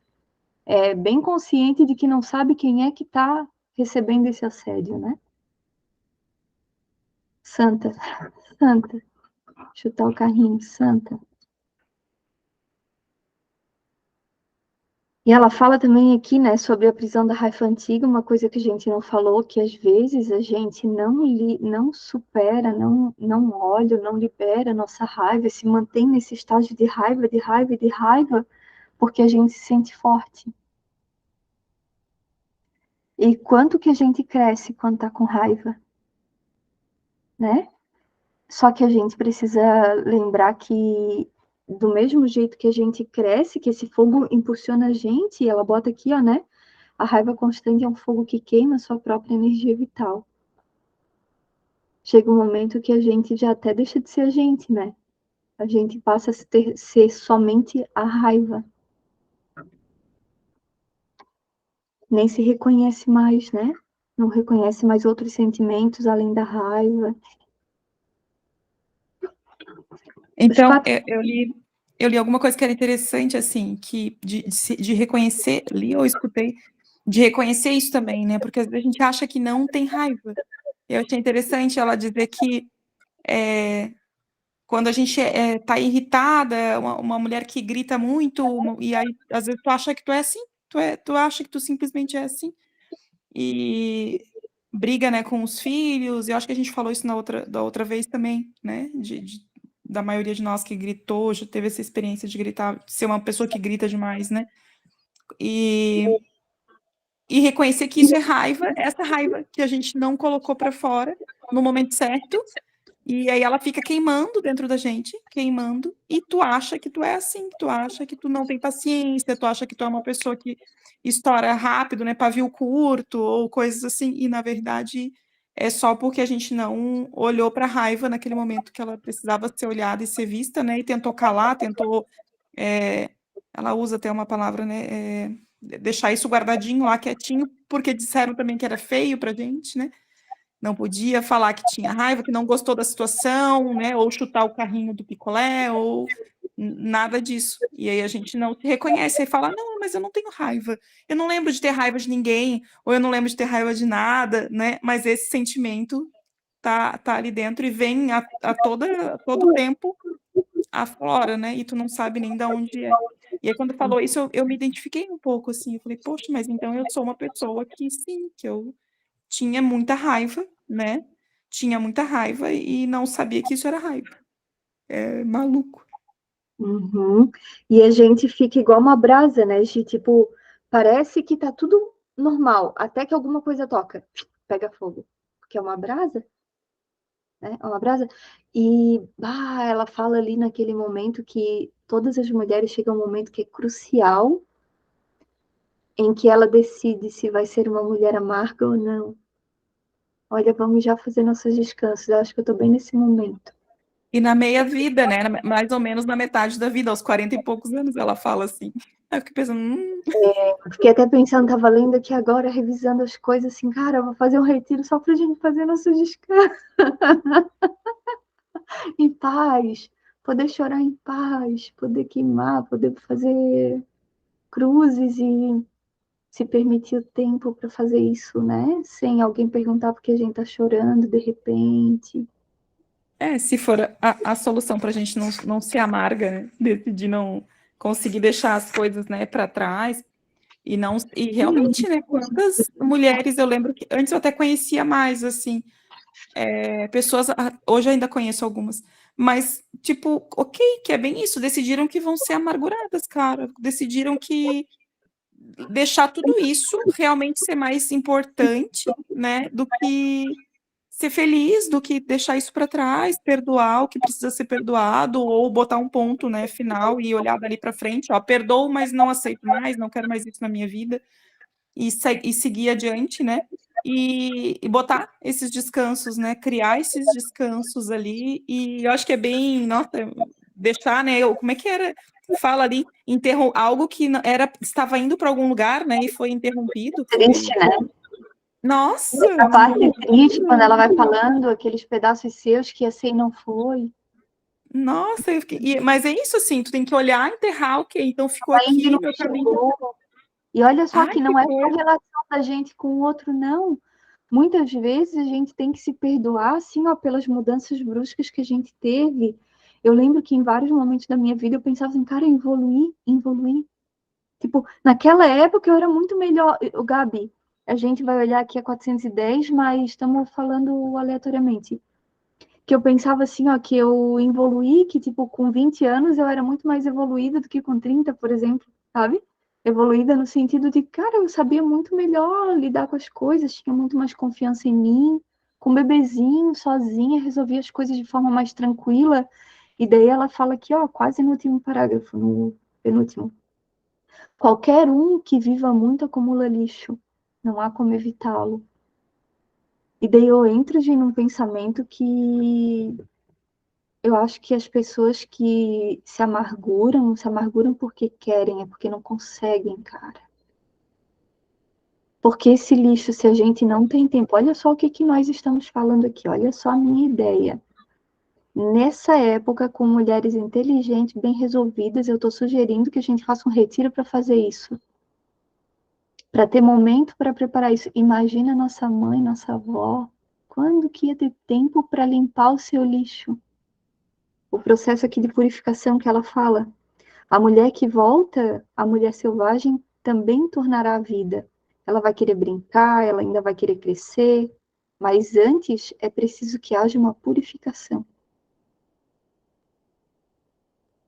bem consciente de que não sabe quem é que tá recebendo esse assédio, né? Santa, santa. Chutar o carrinho, santa. E ela fala também aqui, né, sobre a prisão da raiva antiga, uma coisa que a gente não falou, que às vezes a gente não supera, não olha, não libera a nossa raiva, se mantém nesse estágio de raiva, de raiva, de raiva, porque a gente se sente forte. E quanto que a gente cresce quando tá com raiva, né? Só que a gente precisa lembrar que do mesmo jeito que a gente cresce, que esse fogo impulsiona a gente, e ela bota aqui, ó, né? A raiva constante é um fogo que queima sua própria energia vital. Chega um momento que a gente já até deixa de ser a gente, né? A gente passa a ser somente a raiva. Nem se reconhece mais, né? Não reconhece mais outros sentimentos além da raiva. Então, eu li alguma coisa que era interessante, assim, que de reconhecer, li ou escutei, de reconhecer isso também, né? Porque às vezes a gente acha que não tem raiva. Eu achei interessante ela dizer que quando a gente tá irritada, uma mulher que grita muito, e aí às vezes tu acha que tu é assim, tu acha que tu simplesmente é assim, e briga, né, com os filhos, e eu acho que a gente falou isso da outra vez também, né, da maioria de nós que gritou, já teve essa experiência de gritar, ser uma pessoa que grita demais, né, e reconhecer que isso é raiva, essa raiva que a gente não colocou para fora no momento certo, e aí ela fica queimando dentro da gente, queimando, e tu acha que tu é assim, tu acha que tu não tem paciência, tu acha que tu é uma pessoa que estoura rápido, né, pavio curto, ou coisas assim, e na verdade é só porque a gente não olhou para a raiva naquele momento que ela precisava ser olhada e ser vista, né, e tentou calar, tentou, ela usa até uma palavra, né, deixar isso guardadinho lá, quietinho, porque disseram também que era feio pra gente, né, não podia falar que tinha raiva, que não gostou da situação, né, ou chutar o carrinho do picolé, ou nada disso. E aí a gente não se reconhece e fala, não, mas eu não tenho raiva. Eu não lembro de ter raiva de ninguém, ou eu não lembro de ter raiva de nada, né? Mas esse sentimento tá ali dentro e vem a todo tempo aflora, né? E tu não sabe nem de onde é. E aí, quando falou isso, eu me identifiquei um pouco, assim. Eu falei, poxa, mas então eu sou uma pessoa que, sim, que eu tinha muita raiva, né? Tinha muita raiva e não sabia que isso era raiva. É maluco. Uhum. E a gente fica igual uma brasa, né? De tipo, parece que tá tudo normal, até que alguma coisa toca, pega fogo. Porque é uma brasa, né? É uma brasa. E ela fala ali naquele momento que todas as mulheres chegam a um momento que é crucial, em que ela decide se vai ser uma mulher amarga ou não. Olha, vamos já fazer nossos descansos. Eu acho que eu tô bem nesse momento. E na meia vida, né? Mais ou menos na metade da vida, aos 40 e poucos anos, ela fala assim. Aí eu fiquei pensando, Fiquei até pensando, tava lendo aqui agora, revisando as coisas, assim, cara, eu vou fazer um retiro só pra gente fazer nosso descanso. Em paz, poder chorar em paz, poder queimar, poder fazer cruzes e se permitir o tempo para fazer isso, né? Sem alguém perguntar porque a gente tá chorando de repente. se for a solução para a gente não ser amarga, né? Decidir não conseguir deixar as coisas, né, para trás. E realmente, né, quantas mulheres eu lembro que antes eu até conhecia mais, assim, pessoas, hoje eu ainda conheço algumas, mas, tipo, ok, que é bem isso, decidiram que vão ser amarguradas, cara, decidiram que deixar tudo isso realmente ser mais importante, né, do que ser feliz, do que deixar isso para trás, perdoar o que precisa ser perdoado, ou botar um ponto, né, final e olhar dali para frente, ó, perdoo, mas não aceito mais, não quero mais isso na minha vida, e seguir adiante, né, e botar esses descansos, né, criar esses descansos ali, e eu acho que é bem, nossa, deixar, né, como é que era, fala ali, algo que estava indo para algum lugar, né, e foi interrompido, Triste, né? Nossa! A parte triste, quando ela vai falando aqueles pedaços seus que assim não foi. Nossa, mas é isso, assim, tu tem que olhar, enterrar, ok, então ficou Ainda aqui, não meu caminho. chegou. E olha só Ai, que que não é só a coisa. relação da gente com o outro, não. Muitas vezes a gente tem que se perdoar, assim, ó, pelas mudanças bruscas que a gente teve. Eu lembro que em vários momentos da minha vida eu pensava assim, cara, evoluir. Tipo, naquela época eu era muito melhor. O Gabi, a gente vai olhar aqui a 410, mas estamos falando aleatoriamente. Que eu pensava assim, ó, que eu evoluí, que tipo, com 20 anos eu era muito mais evoluída do que com 30, por exemplo, sabe? Evoluída no sentido de, cara, eu sabia muito melhor lidar com as coisas, tinha muito mais confiança em mim, com um bebezinho, sozinha, resolvia as coisas de forma mais tranquila. E daí ela fala aqui, ó, quase no último parágrafo, no penúltimo. Qualquer um que viva muito acumula lixo, não há como evitá-lo. E daí eu entro num pensamento que eu acho que as pessoas que se amarguram porque querem, é porque não conseguem, cara. Porque esse lixo, se a gente não tem tempo, olha só o que nós estamos falando aqui, olha só a minha ideia. Nessa época, com mulheres inteligentes, bem resolvidas, eu estou sugerindo que a gente faça um retiro para fazer isso. Para ter momento para preparar isso. Imagina nossa mãe, nossa avó, quando que ia ter tempo para limpar o seu lixo? O processo aqui de purificação que ela fala. A mulher que volta, a mulher selvagem, também tornará a vida. Ela vai querer brincar, ela ainda vai querer crescer, mas antes é preciso que haja uma purificação.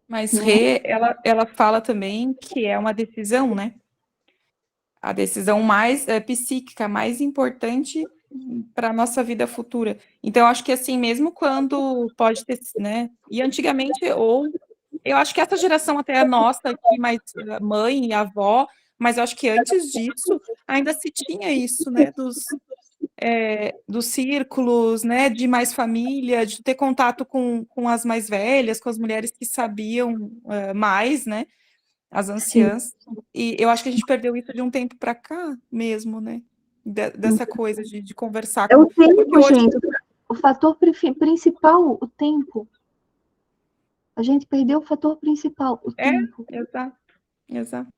Mas Né? ela fala também que é uma decisão, né? A decisão mais psíquica, mais importante para a nossa vida futura. Então, eu acho que assim, mesmo quando pode ter, né? E antigamente, ou eu acho que essa geração até a nossa aqui, mais mãe e avó, mas eu acho que antes disso ainda se tinha isso, né? Dos círculos, né? De mais família, de ter contato com as mais velhas, com as mulheres que sabiam mais, né? As Sim. anciãs. E eu acho que a gente perdeu isso de um tempo para cá mesmo, né? Dessa coisa de conversar É o porque tempo, hoje gente. O fator principal, o tempo. A gente perdeu o fator principal, o tempo. Exato.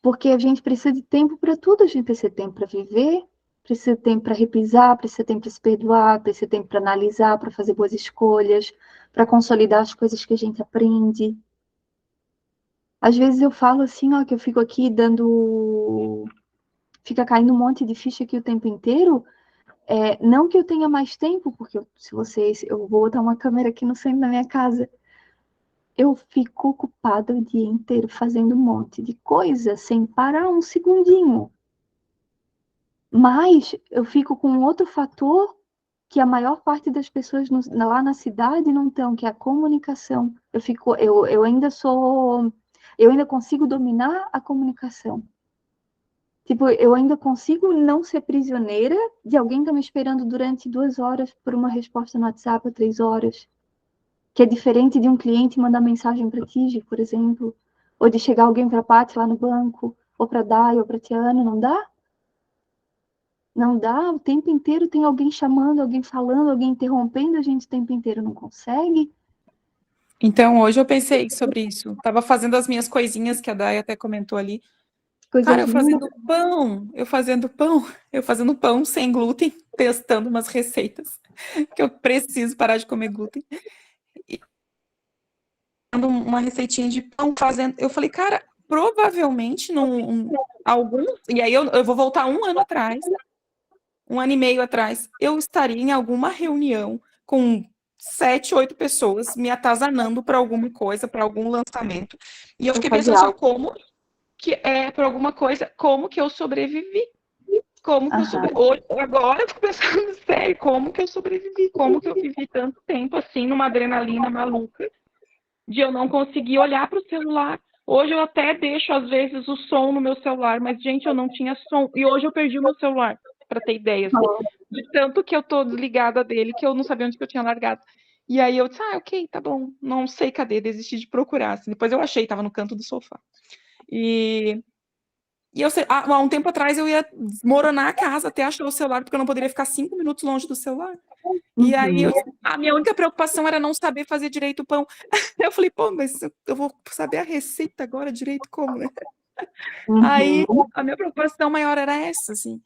Porque a gente precisa de tempo para tudo. A gente precisa de tempo para viver, precisa de tempo para repisar, precisa de tempo para se perdoar, precisa de tempo para analisar, para fazer boas escolhas, para consolidar as coisas que a gente aprende. Às vezes eu falo assim, ó, que eu fico aqui fica caindo um monte de ficha aqui o tempo inteiro. Não que eu tenha mais tempo, porque eu vou botar uma câmera aqui no centro da minha casa. Eu fico ocupada o dia inteiro fazendo um monte de coisa sem parar um segundinho. Mas eu fico com outro fator que a maior parte das pessoas lá na cidade não estão, que é a comunicação. Eu ainda consigo dominar a comunicação. Tipo, eu ainda consigo não ser prisioneira de alguém que está me esperando durante 2 horas por uma resposta no WhatsApp ou 3 horas. Que é diferente de um cliente mandar mensagem para ti, por exemplo. Ou de chegar alguém para a Paty lá no banco, ou para a Dai, ou para a Tiana, não dá? Não dá, o tempo inteiro tem alguém chamando, alguém falando, alguém interrompendo a gente o tempo inteiro, não consegue. Então, hoje eu pensei sobre isso. Tava fazendo as minhas coisinhas que a Day até comentou ali. Cara, eu fazendo pão sem glúten, testando umas receitas que eu preciso parar de comer glúten. E uma receitinha de pão fazendo. Eu falei, cara, provavelmente e aí eu vou voltar 1 ano atrás, 1 ano e meio atrás, eu estaria em alguma reunião com 7, 8 pessoas me atazanando para alguma coisa, para algum lançamento. E eu fiquei pensando assim, por alguma coisa, como que eu sobrevivi? Como que eu sobrevivi? Agora eu fico pensando sério, como que eu sobrevivi? Como que eu vivi tanto tempo assim, numa adrenalina maluca, de eu não conseguir olhar para o celular. Hoje eu até deixo, às vezes, o som no meu celular, mas, gente, eu não tinha som. E hoje eu perdi o meu celular, para ter ideia. Assim, de tanto que eu tô desligada dele, que eu não sabia onde que eu tinha largado. E aí eu disse, ok, tá bom, não sei cadê, desisti de procurar. Assim. Depois eu achei, tava no canto do sofá. E eu sei, há um tempo atrás eu ia desmoronar a casa até achar o celular, porque eu não poderia ficar 5 minutos longe do celular. E aí a minha única preocupação era não saber fazer direito o pão. Eu falei, pô, mas eu vou saber a receita agora direito como, né? Aí a minha preocupação maior era essa, assim.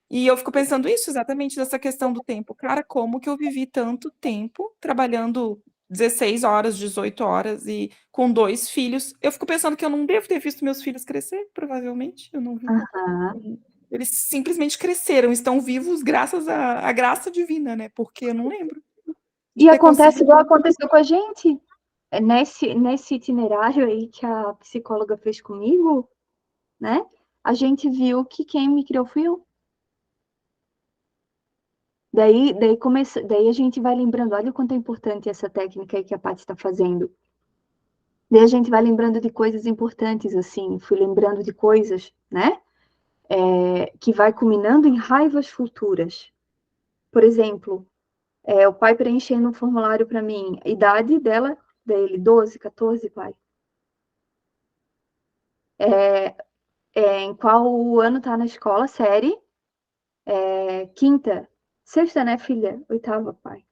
E eu fico pensando isso exatamente dessa questão do tempo. Cara, como que eu vivi tanto tempo trabalhando 16 horas, 18 horas e com 2 filhos? Eu fico pensando que eu não devo ter visto meus filhos crescer, provavelmente. Eu não vi. Eles simplesmente cresceram, estão vivos graças à graça divina, né? Porque eu não lembro. E acontece igual aconteceu com a gente. Nesse itinerário aí que a psicóloga fez comigo, né? A gente viu que quem me criou fui eu. Daí a gente vai lembrando, olha o quanto é importante essa técnica aí que a Paty está fazendo. Daí a gente vai lembrando de coisas importantes, assim, fui lembrando de coisas, né? Que vai culminando em raivas futuras. Por exemplo, o pai preenchendo um formulário para mim, a idade dele, 12, 14, pai. Em qual ano tá na escola, série? Quinta. Sexta, né, filha? 8ª, pai.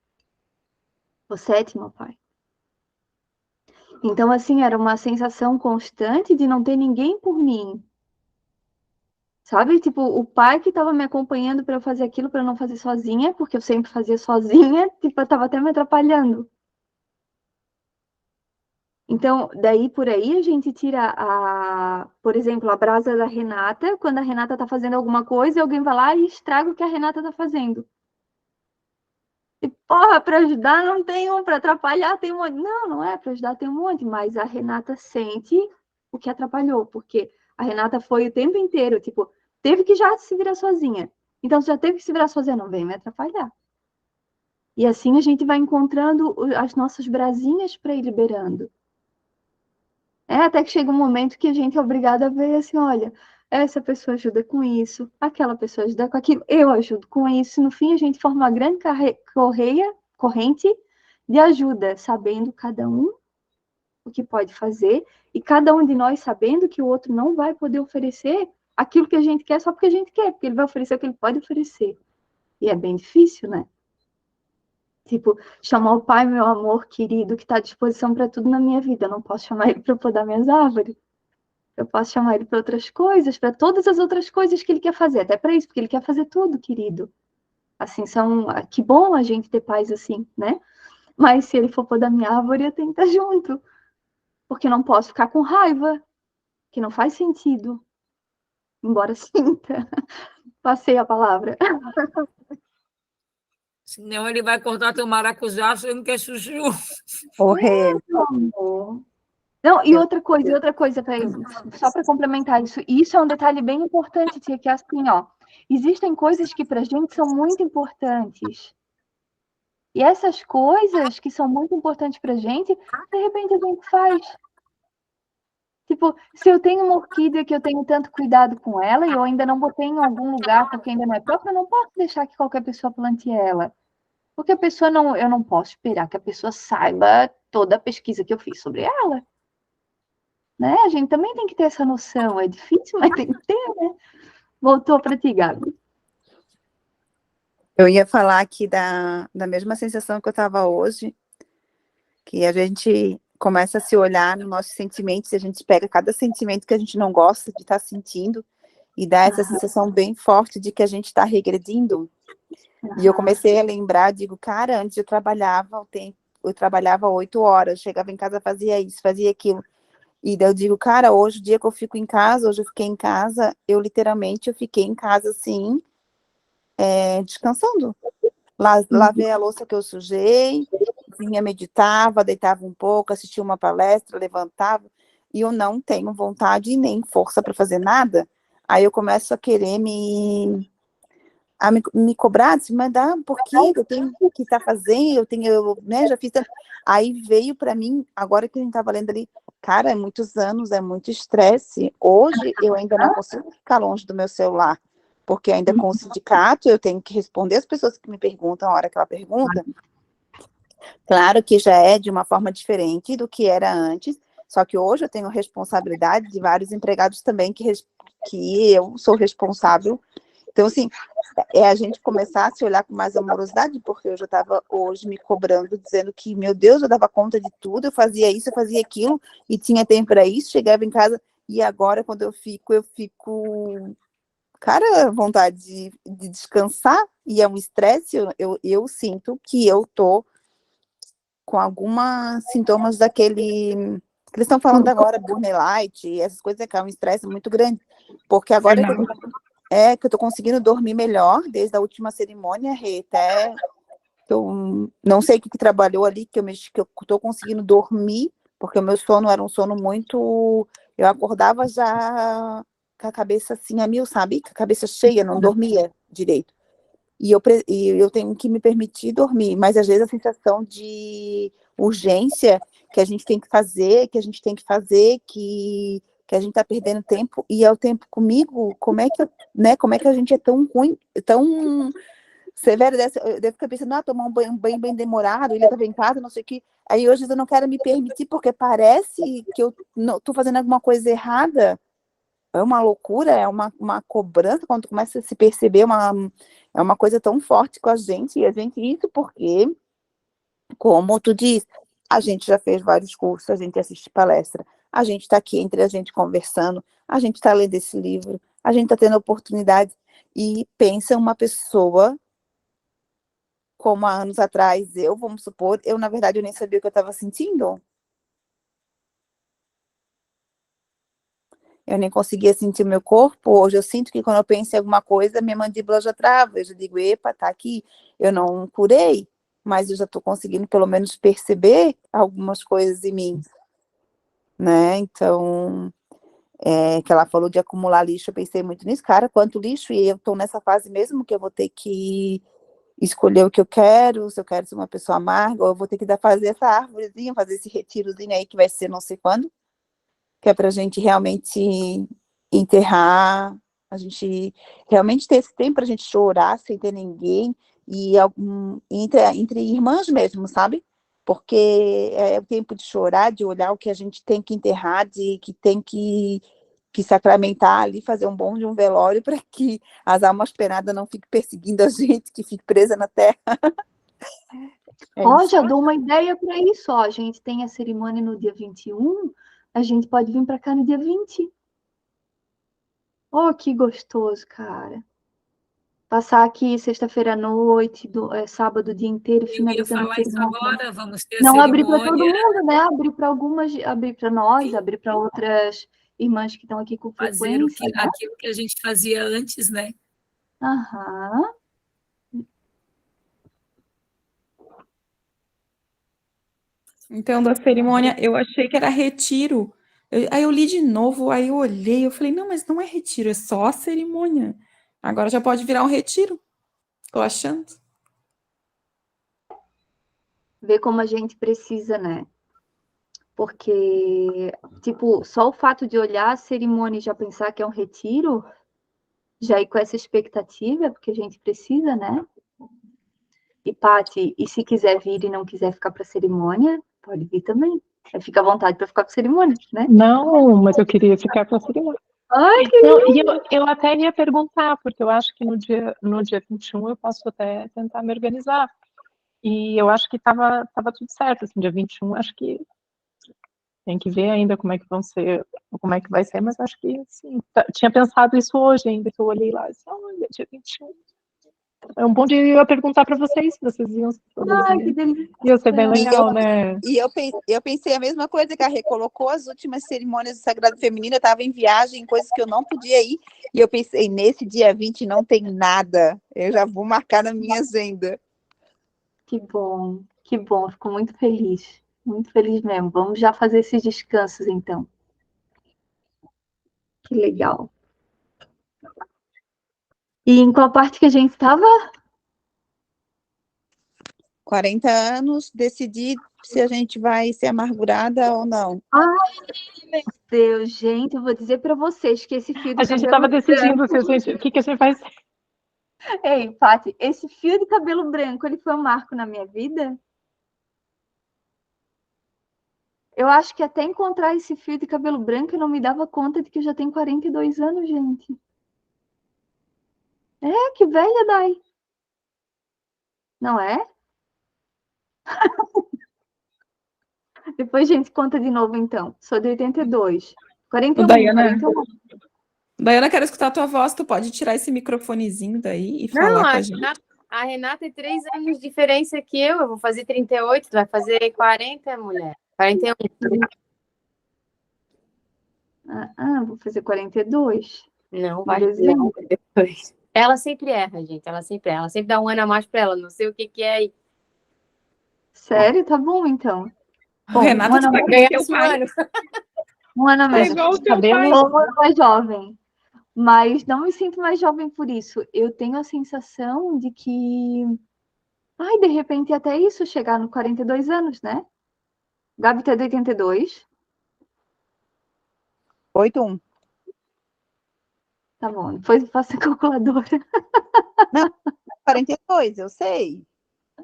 Ou 7ª, pai. Então, assim, era uma sensação constante de não ter ninguém por mim. Sabe? Tipo, o pai que estava me acompanhando para eu fazer aquilo, para eu não fazer sozinha, porque eu sempre fazia sozinha, tipo, eu tava até me atrapalhando. Então, daí por aí a gente tira por exemplo, a brasa da Renata, quando a Renata tá fazendo alguma coisa, alguém vai lá e estraga o que a Renata tá fazendo. E, porra, para ajudar não tem um, para atrapalhar tem um monte. Não é, para ajudar tem um monte, mas a Renata sente o que atrapalhou, porque a Renata foi o tempo inteiro, tipo, teve que já se virar sozinha. Então, se já teve que se virar sozinha, não vem me atrapalhar. E assim a gente vai encontrando as nossas brasinhas para ir liberando. Até que chega um momento que a gente é obrigado a ver assim, olha, essa pessoa ajuda com isso, aquela pessoa ajuda com aquilo, eu ajudo com isso. No fim, a gente forma uma grande corrente de ajuda, sabendo cada um o que pode fazer e cada um de nós sabendo que o outro não vai poder oferecer aquilo que a gente quer só porque a gente quer, porque ele vai oferecer o que ele pode oferecer. E é bem difícil, né? Tipo, chamar o pai, meu amor querido, que está à disposição para tudo na minha vida. Eu não posso chamar ele para podar minhas árvores. Eu posso chamar ele para outras coisas, para todas as outras coisas que ele quer fazer. Até para isso, porque ele quer fazer tudo, querido. Assim, que bom a gente ter pais assim, né? Mas se ele for podar minha árvore, eu tenho que estar junto. Porque não posso ficar com raiva, que não faz sentido. Embora sinta. Passei a palavra. Senão ele vai cortar teu maracujá achando que é chuchu. Rê, Meu amor. Não, e outra coisa, só para complementar isso é um detalhe bem importante, tia, que é assim, ó, existem coisas que para a gente são muito importantes. E essas coisas que são muito importantes para a gente, de repente a gente faz. Tipo, se eu tenho uma orquídea que eu tenho tanto cuidado com ela e eu ainda não botei em algum lugar porque ainda não é própria, eu não posso deixar que qualquer pessoa plante ela. Porque a pessoa não, eu não posso esperar que a pessoa saiba toda a pesquisa que eu fiz sobre ela. Né? A gente também tem que ter essa noção. É difícil, mas tem que ter, né? Voltou para ti, Gabi. eu ia falar aqui da mesma sensação que eu estava hoje, que a gente começa a se olhar nos nossos sentimentos, e a gente pega cada sentimento que a gente não gosta de estar sentindo, e dá essa sensação bem forte de que a gente está regredindo. E eu comecei a lembrar, digo, cara, antes eu trabalhava 8 horas, chegava em casa, fazia isso, fazia aquilo. E daí eu digo, cara, hoje o dia que eu fico em casa, hoje eu fiquei em casa, eu fiquei em casa, assim, descansando. Lavei a louça que eu sujei, vinha, meditava, deitava um pouco, assistia uma palestra, levantava, e eu não tenho vontade nem força para fazer nada. Aí eu começo a querer me cobrar, assim, mas dá, por quê? Eu tenho que estar fazendo, né, já fiz tanto. Aí veio para mim, agora que a gente estava lendo ali, cara, é muitos anos, é muito estresse. Hoje eu ainda não consigo ficar longe do meu celular, porque ainda com o sindicato eu tenho que responder as pessoas que me perguntam a hora que ela pergunta. Claro que já é de uma forma diferente do que era antes, só que hoje eu tenho responsabilidade de vários empregados também que eu sou responsável. Então, assim, é a gente começar a se olhar com mais amorosidade, porque eu já estava hoje me cobrando, dizendo que, meu Deus, eu dava conta de tudo, eu fazia isso, eu fazia aquilo, e tinha tempo para isso, chegava em casa, e agora, quando eu fico, cara, vontade de descansar, e é um estresse, eu sinto que eu tô com alguns sintomas daquele que eles estão falando agora, burnout, essas coisas, que é um estresse muito grande, porque agora que eu tô conseguindo dormir melhor desde a última cerimônia, até eu não sei o que trabalhou ali, que eu tô conseguindo dormir, porque o meu sono era um sono muito, eu acordava já com a cabeça assim a mil, sabe? Com a cabeça cheia, não dormia direito. E eu tenho que me permitir dormir, mas às vezes a sensação de urgência que a gente tem que fazer, que a gente está perdendo tempo, e é o tempo comigo, como é que a gente é tão ruim, tão severo, eu devo ficar pensando, tomar um banho bem demorado, ele estava em casa, não sei o que, aí hoje eu não quero me permitir, porque parece que eu estou fazendo alguma coisa errada. É uma loucura, é uma cobrança, quando tu começa a se perceber, é uma coisa tão forte com a gente, isso porque, como tu diz, a gente já fez vários cursos, a gente assiste palestra, a gente está aqui entre a gente conversando, a gente está lendo esse livro, a gente está tendo oportunidade, e pensa uma pessoa, como há anos atrás, vamos supor, na verdade, eu nem sabia o que eu estava sentindo. Eu nem conseguia sentir o meu corpo. Hoje eu sinto que quando eu penso em alguma coisa, minha mandíbula já trava. Eu já digo, epa, tá aqui. Eu não curei, mas eu já estou conseguindo pelo menos perceber algumas coisas em mim, né? Então, que ela falou de acumular lixo, eu pensei muito nisso, cara, quanto lixo, e eu estou nessa fase mesmo que eu vou ter que escolher o que eu quero, se eu quero ser uma pessoa amarga, ou eu vou ter que fazer essa árvorezinha, fazer esse retirozinho aí que vai ser não sei quando, que é para a gente realmente enterrar, a gente realmente ter esse tempo para a gente chorar sem ter ninguém, e entre irmãs mesmo, sabe? Porque é o tempo de chorar, de olhar o que a gente tem que enterrar, de que tem que sacramentar ali, fazer um bom de um velório para que as almas penadas não fiquem perseguindo a gente, que fique presa na terra. Ó, já dou uma ideia para isso, ó. A gente tem a cerimônia no dia 21, a gente pode vir para cá no dia 20. Oh, que gostoso, cara. Passar aqui sexta-feira à noite, sábado o dia inteiro, Eu ia finalizando a falar isso cerimônia. agora, vamos ter a Não abrir para todo cerimônia, mundo, né? Abrir para algumas, abrir para nós, abrir para outras irmãs que estão aqui com fazer frequência, né? aquilo que a gente fazia antes, né? Aham. Então, da cerimônia, eu achei que era retiro. Aí eu li de novo, aí eu olhei, eu falei, não, mas não é retiro, é só a cerimônia. Agora já pode virar um retiro. Tô achando. Ver como a gente precisa, né? Porque, tipo, só o fato de olhar a cerimônia e já pensar que é um retiro, já ir com essa expectativa, porque a gente precisa, né? E, Paty, e se quiser vir e não quiser ficar para a cerimônia, pode vir também. Aí fica à vontade para ficar para a cerimônia, né? Não, mas eu queria ficar com a cerimônia. Ai, que Não, e eu até ia perguntar, porque eu acho que no dia 21 eu posso até tentar me organizar. E eu acho que tava tudo certo, assim, dia 21, acho que tem que ver ainda como é que vão ser, como é que vai ser, mas acho que sim. Tinha pensado isso hoje ainda, que eu olhei lá e disse, olha, dia 21. É um bom dia eu perguntar para vocês se vocês iam se Ai, que produzir. delícia. Ia ser bem legal, né? E eu pensei a mesma coisa, que a Rê colocou as últimas cerimônias do Sagrado Feminino, eu estava em viagem, coisas que eu não podia ir, e eu pensei, nesse dia 20 não tem nada, eu já vou marcar na minha agenda. Que bom, fico muito feliz mesmo. Vamos já fazer esses descansos, então. Que legal. E em qual parte que a gente estava? 40 anos, decidir se a gente vai ser amargurada ou não. Ai, meu Deus, gente, eu vou dizer para vocês que esse fio de A gente cabelo estava decidindo branco... o que a gente vai ser. Ei, Paty, esse fio de cabelo branco, ele foi um marco na minha vida? Eu acho que até encontrar esse fio de cabelo branco, eu não me dava conta de que eu já tenho 42 anos, gente. É, que velha, Dai. Não é? Depois a gente conta de novo, então. Sou de 82. 41, Daiana, 41. Daiana, quero escutar a tua voz. Tu pode tirar esse microfonezinho daí e falar com a gente? A Renata tem 3 anos de diferença que eu vou fazer 38, tu vai fazer 40, mulher. 41. Vou fazer 42. Não, Em vai dezembro. depois. Ela sempre erra, gente. Ela sempre erra. Ela sempre dá um ano a mais para ela. Não sei o que é aí. Sério? Tá bom, então. Bom, Renata, tu tá Ganhar teu esse pai. ano. um ano a É menos. igual o teu Cabelo- pai. Ou um ano mais jovem. Mas não me sinto mais jovem por isso. Eu tenho a sensação de que... Ai, de repente até isso, chegar no 42 anos, né? Gabi tá de 82. 8-1. Tá bom, depois eu faço a calculadora. 42, eu sei.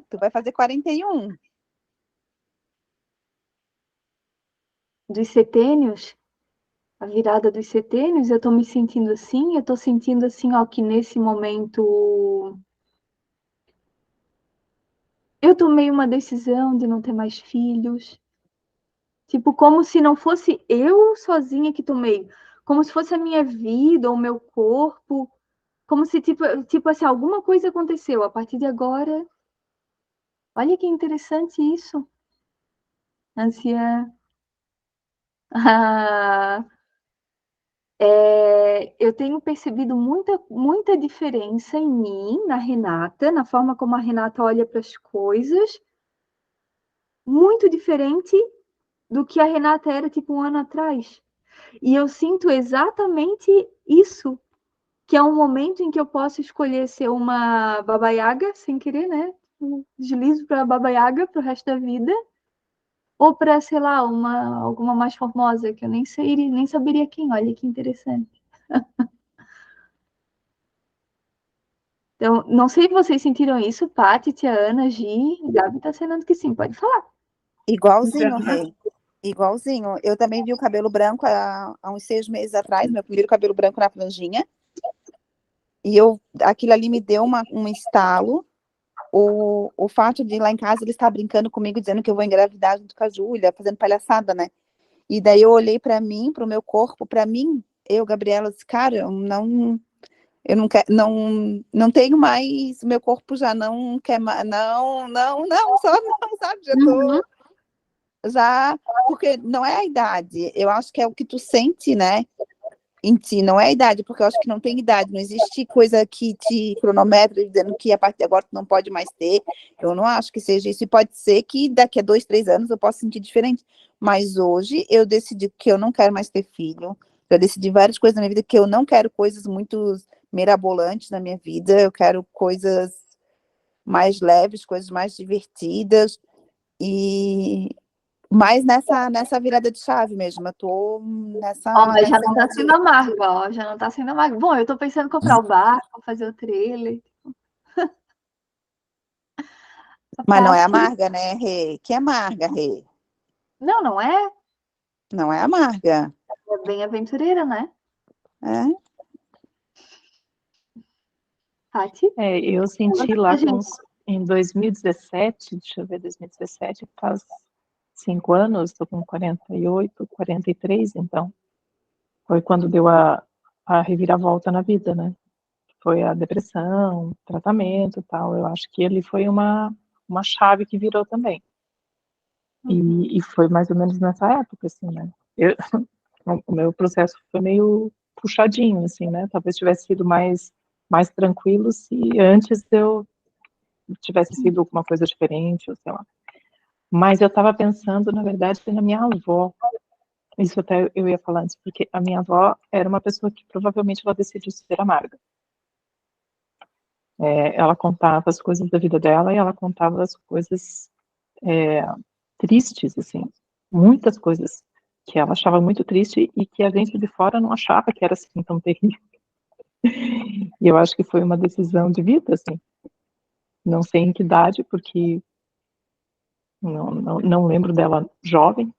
Tu vai fazer 41. Dos setênios, a virada dos setênios, eu tô me sentindo assim, eu tô sentindo assim, ó, que nesse momento eu tomei uma decisão de não ter mais filhos. Tipo, como se não fosse eu sozinha que tomei, como se fosse a minha vida, ou o meu corpo, como se, tipo assim, alguma coisa aconteceu. A partir de agora, olha que interessante isso. Ansia. Eu tenho percebido muita diferença em mim, na Renata, na forma como a Renata olha para as coisas, muito diferente do que a Renata era tipo um ano atrás. E eu sinto exatamente isso, que é um momento em que eu posso escolher ser uma Baba Yaga, sem querer, né? Um deslizo para Baba Yaga para o resto da vida, ou para, sei lá, alguma mais formosa, que eu nem saberia quem. Olha que interessante. Então, não sei se vocês sentiram isso, Paty, Tia Ana, Gi, Gabi tá assinando que sim, pode falar. Igualzinho, Rei. Igualzinho. Eu também vi o cabelo branco há uns 6 meses atrás, meu primeiro cabelo branco na franjinha. E aquilo ali me deu um estalo. o fato de lá em casa ele estar brincando comigo, dizendo que eu vou engravidar junto com a Júlia, fazendo palhaçada, né? E daí eu olhei para mim, para o meu corpo, para mim, eu, Gabriela, disse, cara, eu não quero, não tenho mais, meu corpo já não quer mais, não, só não, sabe? Já tô, já, porque não é a idade, eu acho que é o que tu sente, né? Em ti, não é a idade, porque eu acho que não tem idade, não existe coisa que te cronometra dizendo que a partir de agora tu não pode mais ter. Eu não acho que seja isso, e pode ser que daqui a 2, 3 anos eu possa sentir diferente, mas hoje eu decidi que eu não quero mais ter filho, já decidi várias coisas na minha vida, que eu não quero coisas muito mirabolantes na minha vida, eu quero coisas mais leves, coisas mais divertidas, e mais nessa virada de chave mesmo, eu tô Ó, mas já nessa não tá sendo amargo, ó. Já não tá sendo amargo. Bom, eu tô pensando em comprar o barco, fazer o trailer. Mas não é Parte. amarga, né, Rê? Que amarga, Rê? Não, não é? Não é amarga. É bem aventureira, né? É? Paty? Eu senti Conta lá pra gente. em 2017, deixa eu ver, 2017, faz 5 anos, estou com 48, 43, então. Foi quando deu a reviravolta na vida, né? Foi a depressão, tratamento e tal. Eu acho que ele foi uma chave que virou também. E foi mais ou menos nessa época, assim, né? O meu processo foi meio puxadinho, assim, né? Talvez tivesse sido mais tranquilo se antes eu tivesse sido alguma coisa diferente, ou sei lá. Mas eu estava pensando, na verdade, na minha avó. Isso até eu ia falar antes, porque a minha avó era uma pessoa que provavelmente ela decidiu ser amarga. Ela contava as coisas da vida dela e ela contava as coisas tristes, assim, muitas coisas que ela achava muito triste e que a gente de fora não achava que era assim tão terrível. E eu acho que foi uma decisão de vida, assim. Não sei em que idade, porque não lembro dela jovem.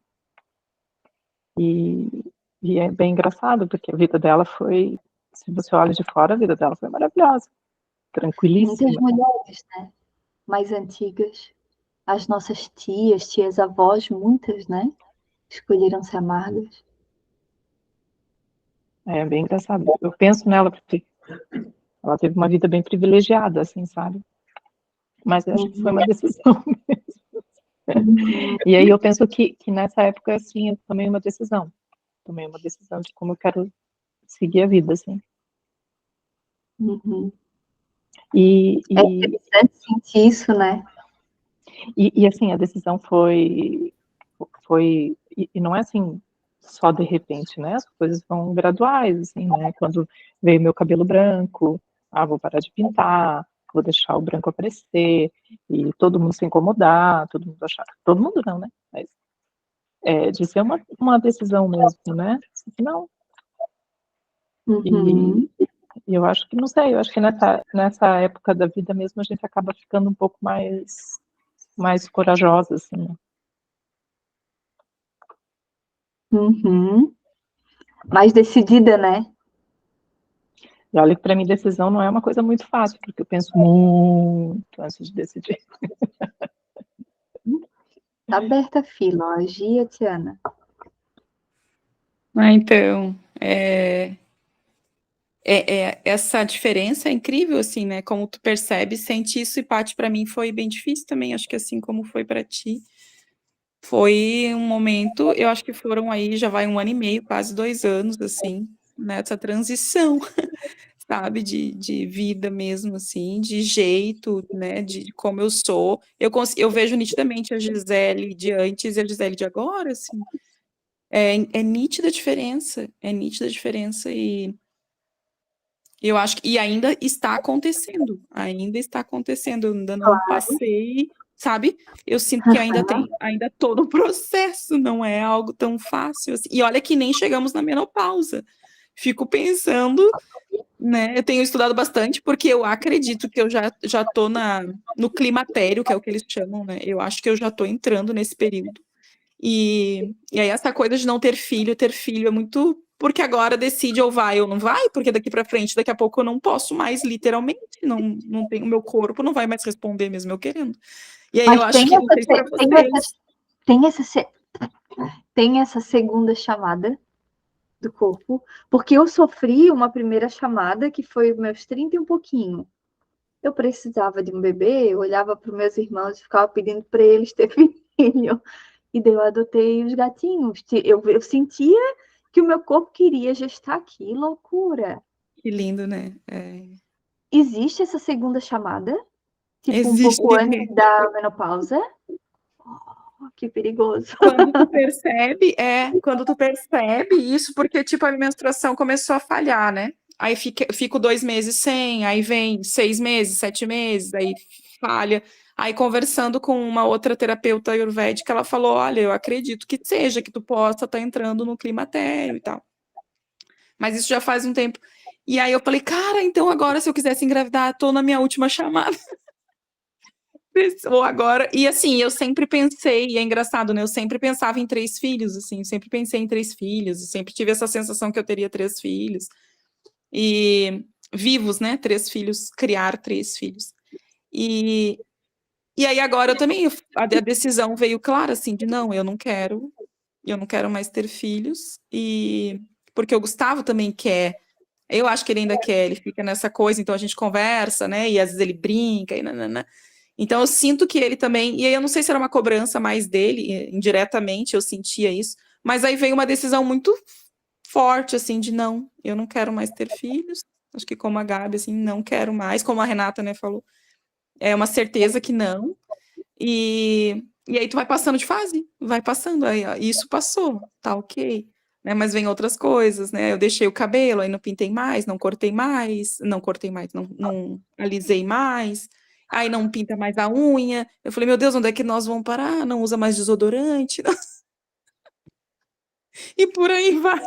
E é bem engraçado, porque a vida dela foi, se você olha de fora, a vida dela foi maravilhosa, Muitas tranquilíssima. mulheres, né? Mais antigas. As nossas tias, avós, muitas, né? Escolheram ser amargas. É bem engraçado. Eu penso nela porque ela teve uma vida bem privilegiada, assim, sabe? Mas eu acho que foi uma decisão mesmo. E aí eu penso que nessa época, assim, eu tomei uma decisão. Tomei uma decisão de como eu quero seguir a vida, assim. É interessante sentir isso, né? E assim, a decisão foi e não é assim, só de repente, né? As coisas vão graduais, assim, né? Quando veio meu cabelo branco, vou parar de pintar, vou deixar o branco aparecer, e todo mundo se incomodar, todo mundo achar, todo mundo não, né? Mas de ser uma decisão mesmo, né? Não. E eu acho que, não sei, eu acho que nessa época da vida mesmo a gente acaba ficando um pouco mais corajosa, assim, né? Mais decidida, né? E olha que para mim decisão não é uma coisa muito fácil, porque eu penso muito antes de decidir. Tá aberta a fila, ó. Gia, Tiana. Então, essa diferença é incrível, assim, né? Como tu percebe, sente isso, e Paty, para mim foi bem difícil também, acho que assim como foi para ti. Foi um momento, eu acho que foram aí, já vai 1 ano e meio, quase 2 anos, assim, nessa transição, sabe, de vida mesmo, assim, de jeito, né, de como eu sou. Eu vejo nitidamente a Gisele de antes e a Gisele de agora, assim. É nítida a diferença, e eu acho que ainda está acontecendo, eu ainda não passei, sabe? Eu sinto que ainda todo um processo, não é algo tão fácil assim. E olha que nem chegamos na menopausa. Fico pensando, né? Eu tenho estudado bastante porque eu acredito que eu já tô no climatério, que é o que eles chamam, né? Eu acho que eu já tô entrando nesse período. E aí essa coisa de não ter filho é muito porque agora decide ou vai ou não vai, porque daqui para frente, daqui a pouco eu não posso mais, literalmente, não tem, o meu corpo não vai mais responder mesmo eu querendo. E aí Mas eu acho que, não sei para vocês. Tem essa segunda chamada do corpo, porque eu sofri uma primeira chamada que foi meus 30 e um pouquinho. Eu precisava de um bebê, eu olhava para os meus irmãos e ficava pedindo para eles ter filho. E daí eu adotei os gatinhos. Eu sentia que o meu corpo queria gestar. Que loucura! Que lindo, né? Existe essa segunda chamada? Tipo, um Existe. pouco antes da menopausa? Oh, que perigoso. Quando tu percebe isso, porque, tipo, a menstruação começou a falhar, né? Aí fico 2 meses sem, aí vem 6 meses, 7 meses, aí falha. Aí, conversando com uma outra terapeuta ayurvédica, ela falou, olha, eu acredito que seja, que tu possa estar entrando no climatério e tal. Mas isso já faz um tempo. E aí eu falei, cara, então agora, se eu quisesse engravidar, tô na minha última chamada. Ou agora, e assim, eu sempre pensei, e é engraçado, né? Eu sempre pensava em 3 filhos, assim, eu sempre pensei em 3 filhos, eu sempre tive essa sensação que eu teria 3 filhos. E vivos, né? 3 filhos, criar 3 filhos. E aí agora eu também, a decisão veio clara, assim, de não, eu não quero mais ter filhos, e porque o Gustavo também quer, eu acho que ele ainda quer, ele fica nessa coisa, então a gente conversa, né? E às vezes ele brinca, e nanana. Então eu sinto que ele também, e aí eu não sei se era uma cobrança mais dele, indiretamente eu sentia isso, mas aí veio uma decisão muito forte, assim, de não, eu não quero mais ter filhos, acho que como a Gabi, assim, não quero mais, como a Renata, né, falou, é uma certeza que não, e aí tu vai passando de fase, vai passando, aí ó, isso passou, tá ok, né, mas vem outras coisas, né, eu deixei o cabelo, aí não pintei mais, não cortei mais, não alisei mais, aí não pinta mais a unha, eu falei, meu Deus, onde é que nós vamos parar? Não usa mais desodorante, e por aí vai.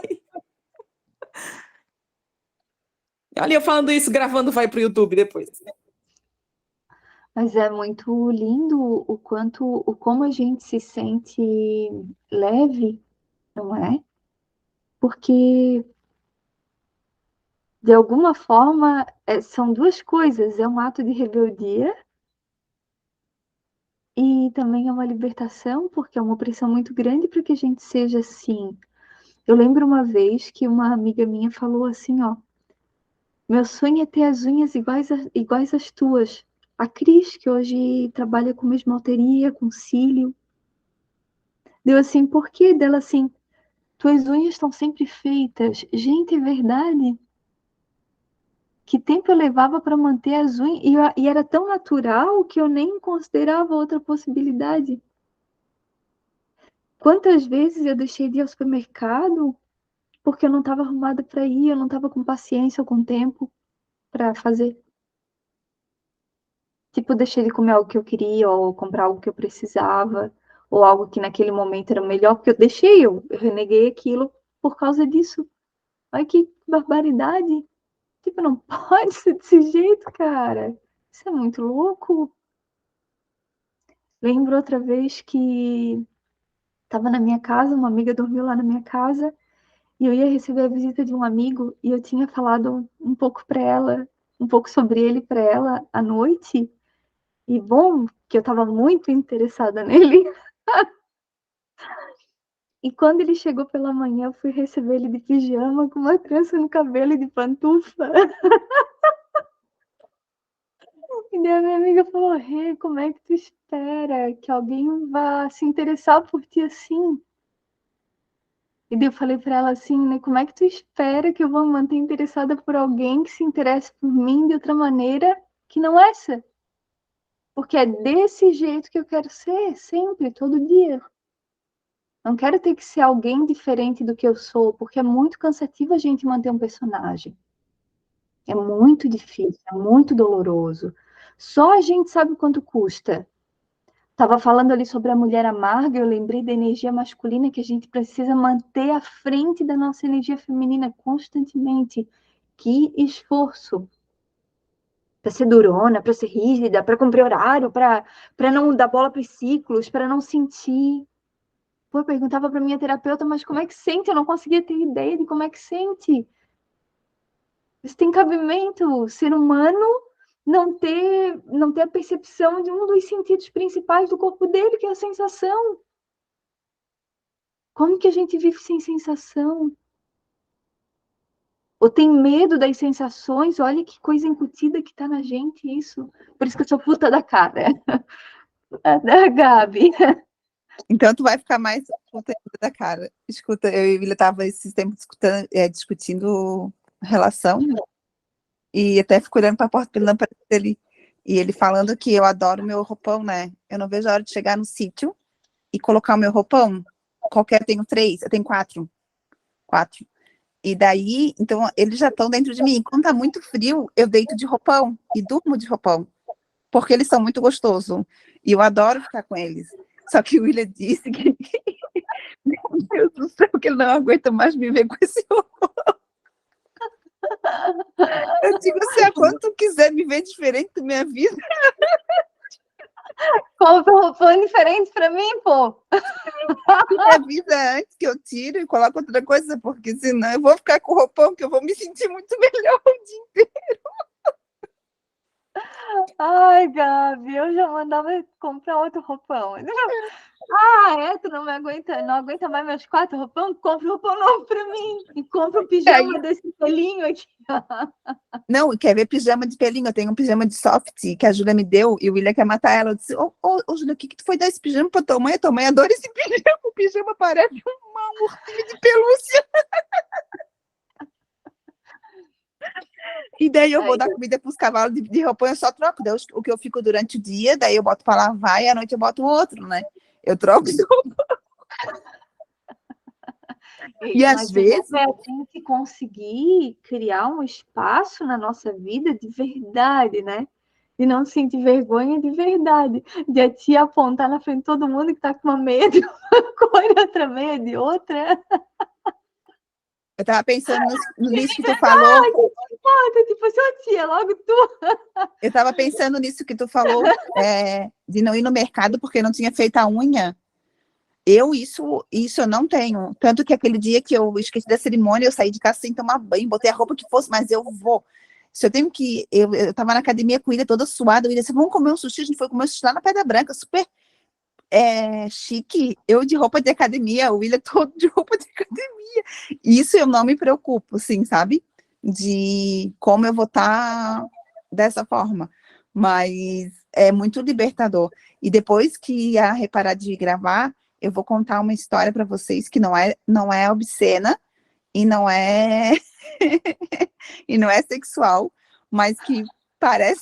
Olha, eu falando isso, gravando, vai pro YouTube depois. Mas é muito lindo como a gente se sente leve, não é? Porque, de alguma forma, são duas coisas. É um ato de rebeldia e também é uma libertação, porque é uma opressão muito grande para que a gente seja assim. Eu lembro uma vez que uma amiga minha falou assim, ó, meu sonho é ter as unhas iguais às tuas. A Cris, que hoje trabalha com esmalteria, com cílio, deu assim, por quê? Dela assim, tuas unhas estão sempre feitas. Gente, é verdade? Que tempo eu levava para manter as unhas? E era tão natural que eu nem considerava outra possibilidade. Quantas vezes eu deixei de ir ao supermercado porque eu não estava arrumada para ir, eu não estava com paciência ou com tempo para fazer. Tipo, deixei de comer algo que eu queria, ou comprar algo que eu precisava, ou algo que naquele momento era melhor, porque eu reneguei aquilo por causa disso. Olha que barbaridade. Tipo, não pode ser desse jeito, cara. Isso é muito louco. Lembro outra vez que estava na minha casa, uma amiga dormiu lá na minha casa, e eu ia receber a visita de um amigo, e eu tinha falado um pouco para ela, um pouco sobre ele para ela à noite. E bom, que eu estava muito interessada nele. E quando ele chegou pela manhã, eu fui receber ele de pijama, com uma trança no cabelo e de pantufa. E daí a minha amiga falou, Rê, como é que tu espera que alguém vá se interessar por ti assim? E daí eu falei pra ela assim, né, como é que tu espera que eu vou me manter interessada por alguém que se interesse por mim de outra maneira que não essa? Porque é desse jeito que eu quero ser, sempre, todo dia. Não quero ter que ser alguém diferente do que eu sou, porque é muito cansativo a gente manter um personagem. É muito difícil, é muito doloroso. Só a gente sabe quanto custa. Estava falando ali sobre a mulher amarga, eu lembrei da energia masculina que a gente precisa manter à frente da nossa energia feminina constantemente. Que esforço! Para ser durona, para ser rígida, para cumprir horário, para não dar bola para os ciclos, para não sentir. Pô, eu perguntava para minha terapeuta, mas como é que sente? Eu não conseguia ter ideia de como é que sente. Isso tem cabimento. O ser humano não ter a percepção de um dos sentidos principais do corpo dele, que é a sensação. Como que a gente vive sem sensação? Ou tem medo das sensações? Olha que coisa incutida que tá na gente isso. Por isso que eu sou puta da cara. Da Gabi. Então, tu vai ficar mais conteúdo da cara. Escuta, eu e o William tava esses tempos discutindo relação, e até fico olhando para a porta pela lâmpada dele, e ele falando que eu adoro meu roupão, né? Eu não vejo a hora de chegar no sítio e colocar o meu roupão. Qualquer, eu tenho 3, eu tenho 4. 4. E daí, então, eles já estão dentro de mim. Quando tá muito frio, eu deito de roupão e durmo de roupão, porque eles são muito gostosos. E eu adoro ficar com eles. Só que o William disse que, meu Deus do céu, que ele não aguenta mais me ver com esse roupão. Eu digo assim, quando tu quiser me ver diferente da minha vida, Compra um roupão diferente para mim, pô. me avisa antes que eu tiro e coloco outra coisa, porque senão eu vou ficar com o roupão, que eu vou me sentir muito melhor o dia inteiro. Ai, Gabi, eu já mandava comprar outro roupão. Tu não aguenta mais meus 4 roupão? Compra um roupão novo pra mim. E compra um pijama desse pelinho aqui. Não, quer ver pijama de pelinho? Eu tenho um pijama de soft que a Júlia me deu e o William quer matar ela. Eu disse, Júlia, o que tu foi dar esse pijama pra tua mãe? A tua mãe adora esse pijama. O pijama parece uma ursinha de pelúcia. E daí eu vou dar comida pros cavalos de roupão, eu só troco. Daí o que eu fico durante o dia, daí eu boto pra lavar e à noite eu boto outro, né? Eu troco de roupa. E às vezes... é a gente conseguir criar um espaço na nossa vida de verdade, né? De não sentir vergonha de verdade. De a tia apontar na frente de todo mundo que tá com uma meia de uma cor e outra meia de outra. Eu tava pensando nisso que tu falou. Tipo assim, tia, logo tu. Eu tava pensando nisso que tu falou, de não ir no mercado porque não tinha feito a unha. Isso eu não tenho. Tanto que aquele dia que eu esqueci da cerimônia, eu saí de casa sem tomar banho, botei a roupa que fosse, mas eu vou. Se eu tenho que... Eu tava na academia com ele toda suada, eu disse, vamos comer um sushi? A gente foi comer um sushi lá na Pedra Branca, super chique. Eu de roupa de academia, o William todo de roupa de academia. Isso eu não me preocupo, assim, sabe? De como eu vou estar dessa forma. Mas é muito libertador. E depois que a reparar de gravar, eu vou contar uma história para vocês que não é obscena e não é e não é sexual, mas que parece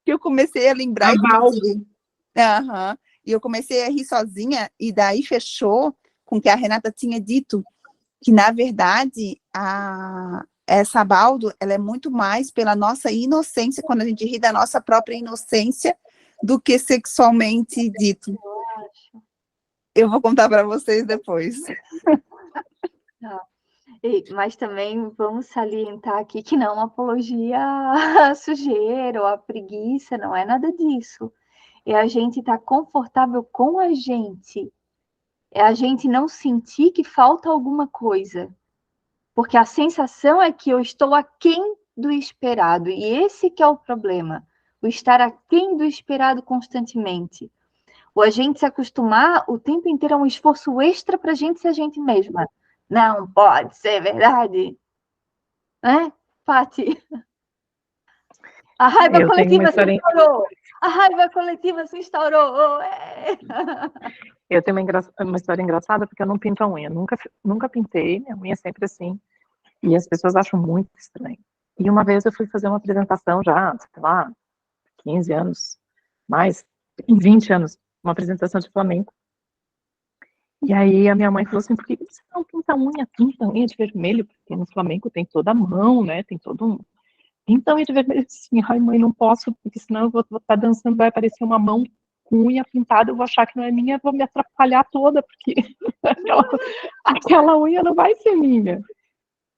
que eu comecei a lembrar e eu comecei a rir sozinha e daí fechou com que a Renata tinha dito que na verdade essa baldo, ela é muito mais pela nossa inocência, quando a gente ri da nossa própria inocência, do que sexualmente dito. Eu vou contar para vocês depois. Mas também vamos salientar aqui que não é uma apologia à sujeira ou à preguiça, não é nada disso. É a gente estar confortável com a gente. É a gente não sentir que falta alguma coisa. Porque a sensação é que eu estou aquém do esperado. E esse que é o problema. O estar aquém do esperado constantemente. Ou a gente se acostumar o tempo inteiro a um esforço extra para a gente ser a gente mesma. Não pode ser verdade. Né, Paty? A raiva coletiva se instaurou. A raiva coletiva se instaurou. Eu tenho uma história engraçada porque eu não pinto a unha. Nunca pintei, minha unha é sempre assim. E as pessoas acham muito estranho. E uma vez eu fui fazer uma apresentação já, sei lá, 15 anos, mais, 20 anos, uma apresentação de flamenco. E aí a minha mãe falou assim, por que você não pinta a unha de vermelho? Porque no flamenco tem toda a mão, né? Tem todo um... Pinta a unha de vermelho. Eu disse assim, ai mãe, não posso, porque senão eu vou estar dançando, vai aparecer uma mão com unha pintada, eu vou achar que não é minha, eu vou me atrapalhar toda, porque aquela unha não vai ser minha.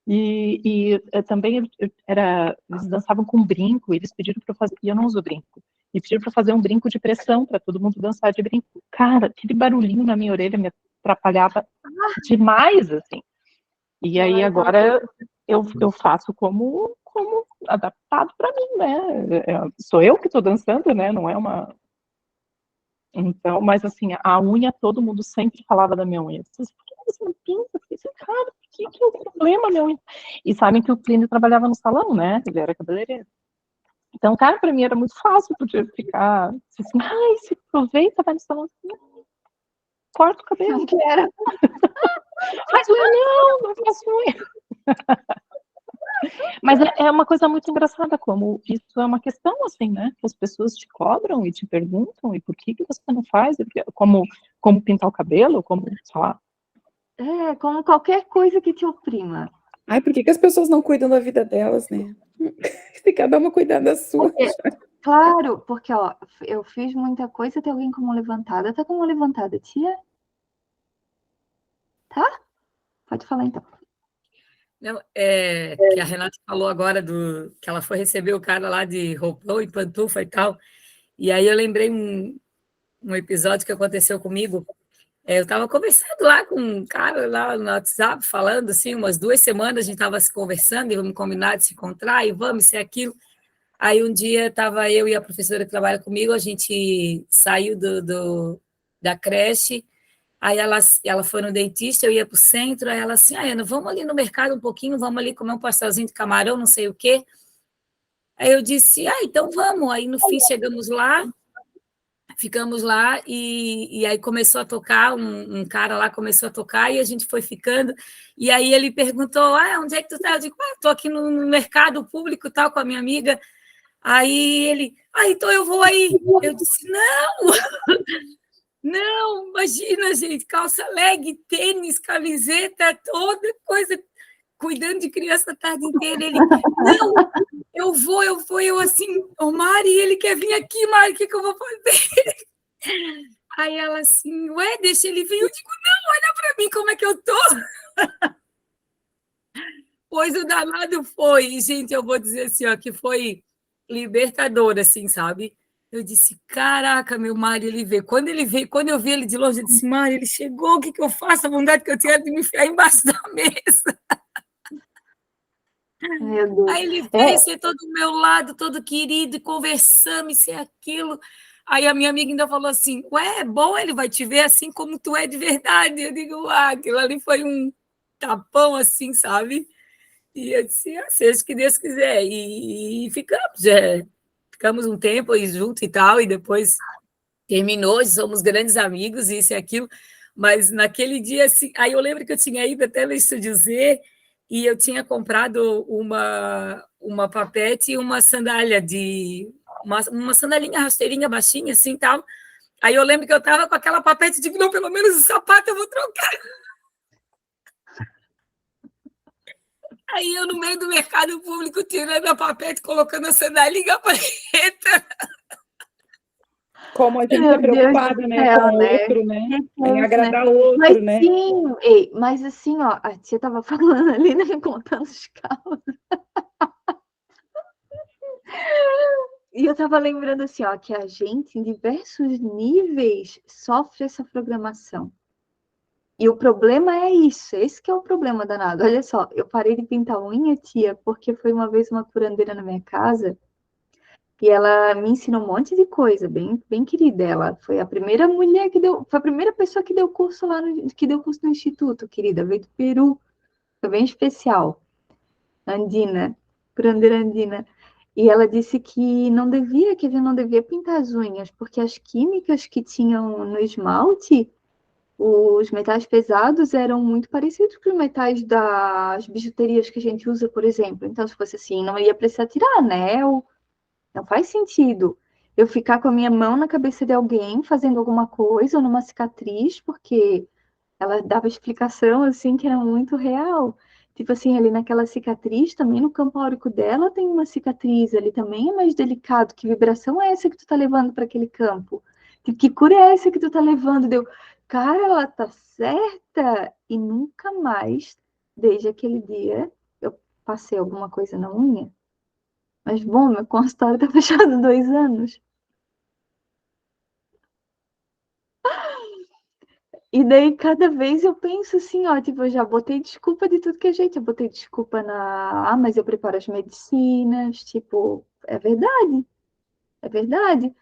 E também eles dançavam com brinco, eles pediram para eu fazer, e eu não uso brinco. e pediram para fazer um brinco de pressão para todo mundo dançar de brinco. Cara, aquele barulhinho na minha orelha me atrapalhava demais, assim. E aí agora eu faço como adaptado para mim, né? Sou eu que estou dançando, né? Não é uma. Então, mas assim, a unha, todo mundo sempre falava da minha unha. Por que você não pinta? Eu disse, cara, por que é o problema, minha unha? E sabem que o Plínio trabalhava no salão, né? Ele era cabeleireiro. Então, cara, para mim era muito fácil, podia ficar assim, ai, se aproveita, vai no salão, corta o cabelo. Não quero. Faz unha, não faço unha. Mas é uma coisa muito engraçada, como isso é uma questão, assim, né? Que as pessoas te cobram e te perguntam, e por que você não faz? Como pintar o cabelo, como, sei lá. Como qualquer coisa que te oprima. Ai, por que as pessoas não cuidam da vida delas, né? Se cada uma cuidar da sua. Claro, porque, ó, eu fiz muita coisa, tem alguém com a mão levantada. Tá com a mão levantada, tia? Tá? Pode falar, então. Não, que a Renata falou agora que ela foi receber o cara lá de roupão e pantufa e tal. E aí eu lembrei um episódio que aconteceu comigo. Eu estava conversando lá com um cara lá no WhatsApp, falando assim, umas 2 semanas a gente estava se conversando e vamos combinar de se encontrar e vamos, isso e aquilo. Aí um dia estava eu e a professora que trabalha comigo, a gente saiu da creche. Aí ela foi no dentista, eu ia para o centro, aí ela assim, Ana, vamos ali no mercado um pouquinho, vamos ali comer um pastelzinho de camarão, não sei o quê. Aí eu disse, então vamos. Aí no fim chegamos lá, ficamos lá, e aí começou a tocar, um cara lá começou a tocar, e a gente foi ficando, e aí ele perguntou, onde é que tu tá? Eu digo, estou aqui no mercado público, tal, com a minha amiga. Aí ele, então eu vou aí. Eu disse, não, imagina, gente, calça leg, tênis, camiseta, toda coisa, cuidando de criança a tarde inteira. Ele, não, eu vou, eu assim, Mari, ele quer vir aqui, Mari, o que eu vou fazer? Aí ela assim, deixa ele vir. Eu digo, não, olha para mim como é que eu tô. Pois o danado foi, e, gente, eu vou dizer assim, que foi libertador, assim, sabe? Eu disse, caraca, meu Mário, ele veio. Quando eu vi ele de longe, eu disse, Mário, ele chegou, o que eu faço? A vontade que eu tinha de me enfiar embaixo da mesa. Meu Deus. Aí ele veio, sentou do meu lado, todo querido, e conversamos, isso e aquilo. Aí a minha amiga ainda falou assim, é bom, ele vai te ver assim como tu é de verdade. Eu digo, aquilo ali foi um tapão assim, sabe? E eu disse, seja o que Deus quiser. E ficamos um tempo aí junto e tal, e depois terminou, somos grandes amigos, isso e aquilo. Mas naquele dia, assim, aí eu lembro que eu tinha ido até no Estúdio Z e eu tinha comprado uma papete e uma sandália uma sandalinha rasteirinha baixinha, assim, tal. Aí eu lembro que eu estava com aquela papete e digo, não, pelo menos o sapato eu vou trocar. Aí eu, no meio do mercado público, tirando a papete, colocando a sandalinha preta. Como a gente é preocupada, né, com o outro, né? Em agradar o outro, mas, né? Sim, mas assim, a tia estava falando ali, né, contando os caos. E eu estava lembrando assim, que a gente, em diversos níveis, sofre essa programação. E o problema é isso, esse que é o problema danado. Olha só, eu parei de pintar unha, tia, porque foi uma vez uma curandeira na minha casa e ela me ensinou um monte de coisa, bem, bem querida. Ela foi a primeira mulher foi a primeira pessoa que deu curso lá, que deu curso no instituto, querida, veio do Peru, foi bem especial. Andina, curandeira andina. E ela disse que não devia pintar as unhas, porque as químicas que tinham no esmalte, os metais pesados eram muito parecidos com os metais das bijuterias que a gente usa, por exemplo. Então, se fosse assim, não ia precisar tirar anel, não faz sentido eu ficar com a minha mão na cabeça de alguém fazendo alguma coisa ou numa cicatriz, porque ela dava explicação assim que era muito real. Tipo assim, ali naquela cicatriz, também no campo áurico dela tem uma cicatriz, ali também é mais delicado. Que vibração é essa que tu tá levando para aquele campo? Tipo, que cura é essa que tu tá levando? Cara, ela tá certa. E nunca mais, desde aquele dia, eu passei alguma coisa na unha. Mas, bom, meu consultório tá fechado há 2 anos. daí, cada vez eu penso assim, ó, tipo, eu já botei desculpa de tudo que é jeito. Eu botei desculpa mas eu preparo as medicinas, tipo, é verdade, é verdade.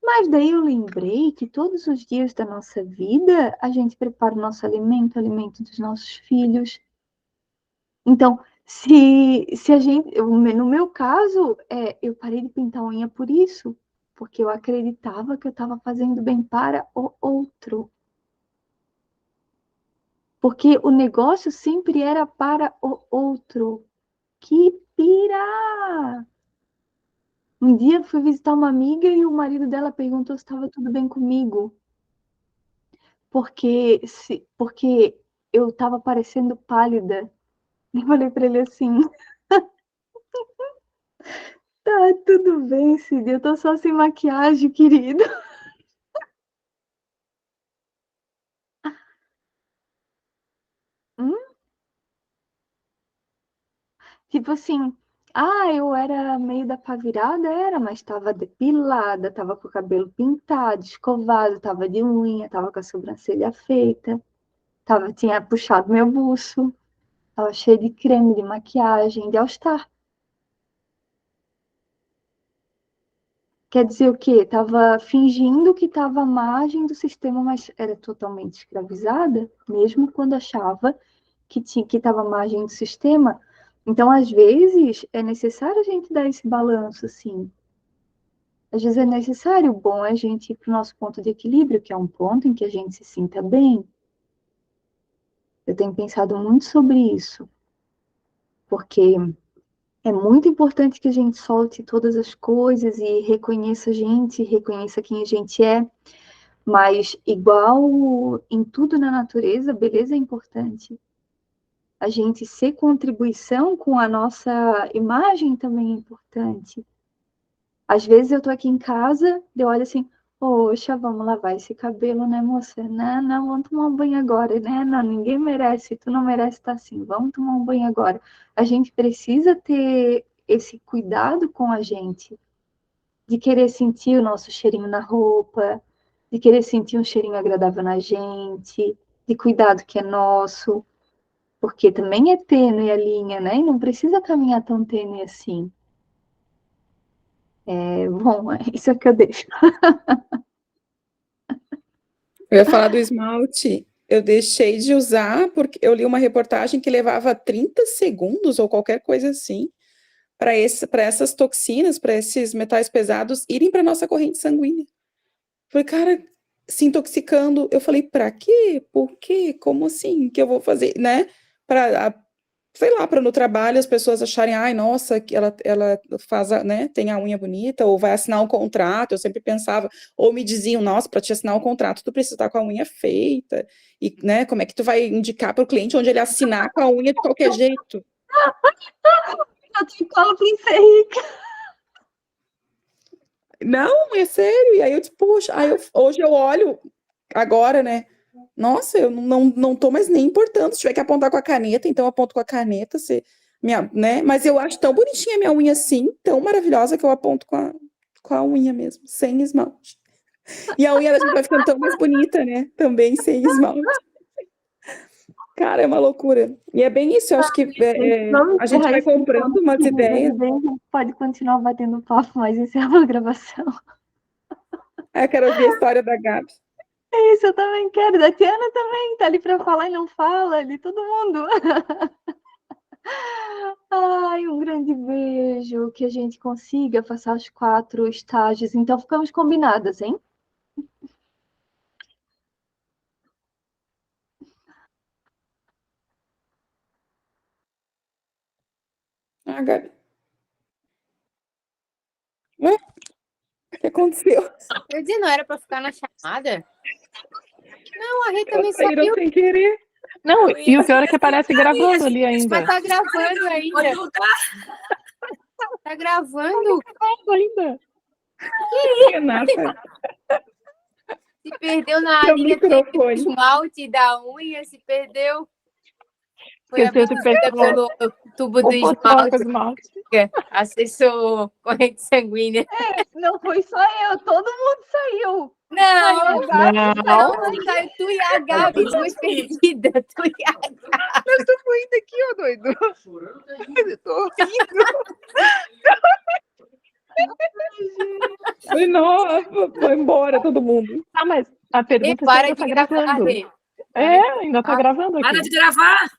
Mas daí eu lembrei que todos os dias da nossa vida, a gente prepara o nosso alimento, o alimento dos nossos filhos. Então, se a gente, no meu caso, eu parei de pintar unha por isso, porque eu acreditava que eu estava fazendo bem para o outro. Porque o negócio sempre era para o outro. Que pira! Um dia eu fui visitar uma amiga e o marido dela perguntou se estava tudo bem comigo. Porque eu estava parecendo pálida. Eu falei para ele assim: tá tudo bem, Cid, eu tô só sem maquiagem, querido. Hum? Tipo assim, eu era meio da pá virada, mas estava depilada, estava com o cabelo pintado, escovado, estava de unha, estava com a sobrancelha feita, tinha puxado meu buço, estava cheia de creme, de maquiagem, de All-Star. Quer dizer o quê? Tava fingindo que estava à margem do sistema, mas era totalmente escravizada, mesmo quando achava que estava à margem do sistema. Então, às vezes, é necessário a gente dar esse balanço, assim. Às vezes é necessário, bom, a gente ir para o nosso ponto de equilíbrio, que é um ponto em que a gente se sinta bem. Eu tenho pensado muito sobre isso, porque é muito importante que a gente solte todas as coisas e reconheça a gente, reconheça quem a gente é, mas igual em tudo na natureza, beleza é importante. A gente ser contribuição com a nossa imagem também é importante. Às vezes eu tô aqui em casa, eu olho assim, poxa, vamos lavar esse cabelo, né, moça? Não, não, vamos tomar um banho agora, né? Não, ninguém merece, tu não merece estar assim, vamos tomar um banho agora. A gente precisa ter esse cuidado com a gente, de querer sentir o nosso cheirinho na roupa, de querer sentir um cheirinho agradável na gente, de cuidado que é nosso, porque também é tênue a linha, né? E não precisa caminhar tão tênue assim. Bom, isso é o que eu deixo. Eu ia falar do esmalte. Eu deixei de usar porque eu li uma reportagem que levava 30 segundos ou qualquer coisa assim para essas toxinas, para esses metais pesados irem para nossa corrente sanguínea. Falei, cara, se intoxicando. Eu falei, para quê? Por quê? Como assim que eu vou fazer, né? Para, sei lá, para no trabalho as pessoas acharem, ai, nossa, que ela faz, né, tem a unha bonita, ou vai assinar um contrato. Eu sempre pensava, ou me diziam, nossa, para te assinar um contrato, tu precisa estar com a unha feita. E, né, como é que tu vai indicar para o cliente onde ele assinar com a unha de qualquer jeito? Eu te colo pro Henrique. Não, é sério. E aí eu disse, poxa, hoje eu olho agora, né? Nossa, eu não tô mais nem importando. Se tiver que apontar com a caneta, então eu aponto com a caneta, né? Mas eu acho tão bonitinha a minha unha assim, tão maravilhosa que eu aponto com a unha mesmo, sem esmalte. E a unha da gente vai ficando tão mais bonita, né? Também sem esmalte. Cara, é uma loucura. E é bem isso, eu acho que a gente vai comprando umas ideias. A gente pode continuar batendo papo, mas encerra a gravação. Eu quero ouvir a história da Gabi. É isso, eu também quero. Da Tiana também, tá ali para falar e não fala, ali todo mundo. Ai, um grande beijo, que a gente consiga passar os 4 estágios. Então, ficamos combinadas, hein? Ah, Gabi. Ué? O que aconteceu? Eu disse, não era para ficar na chamada? Não, a Rê também Saíram saiu. sem querer. Não, e o pior é que aparece gravando ali ainda. Mas tá gravando ainda. Pode voltar? Tá gravando. Ainda. Renata, Se perdeu na seu linha do microfone. esmalte da unha, se perdeu. Foi Esqueceu de absorvida pegar pelo tubo do o esmalte, esmalte. acessou corrente sanguínea. Não foi só eu, todo mundo saiu. Não, Não, saiu tu e a Gabi, duas perdidas. Tu e a Eu tô fluindo aqui, ô doido. Eu tô rindo. Falei, nossa, foi embora todo mundo. Ah, mas a E pergunta para ainda de tá gravar. gravando. Rê. É, ainda tá gravando Para aqui. de gravar!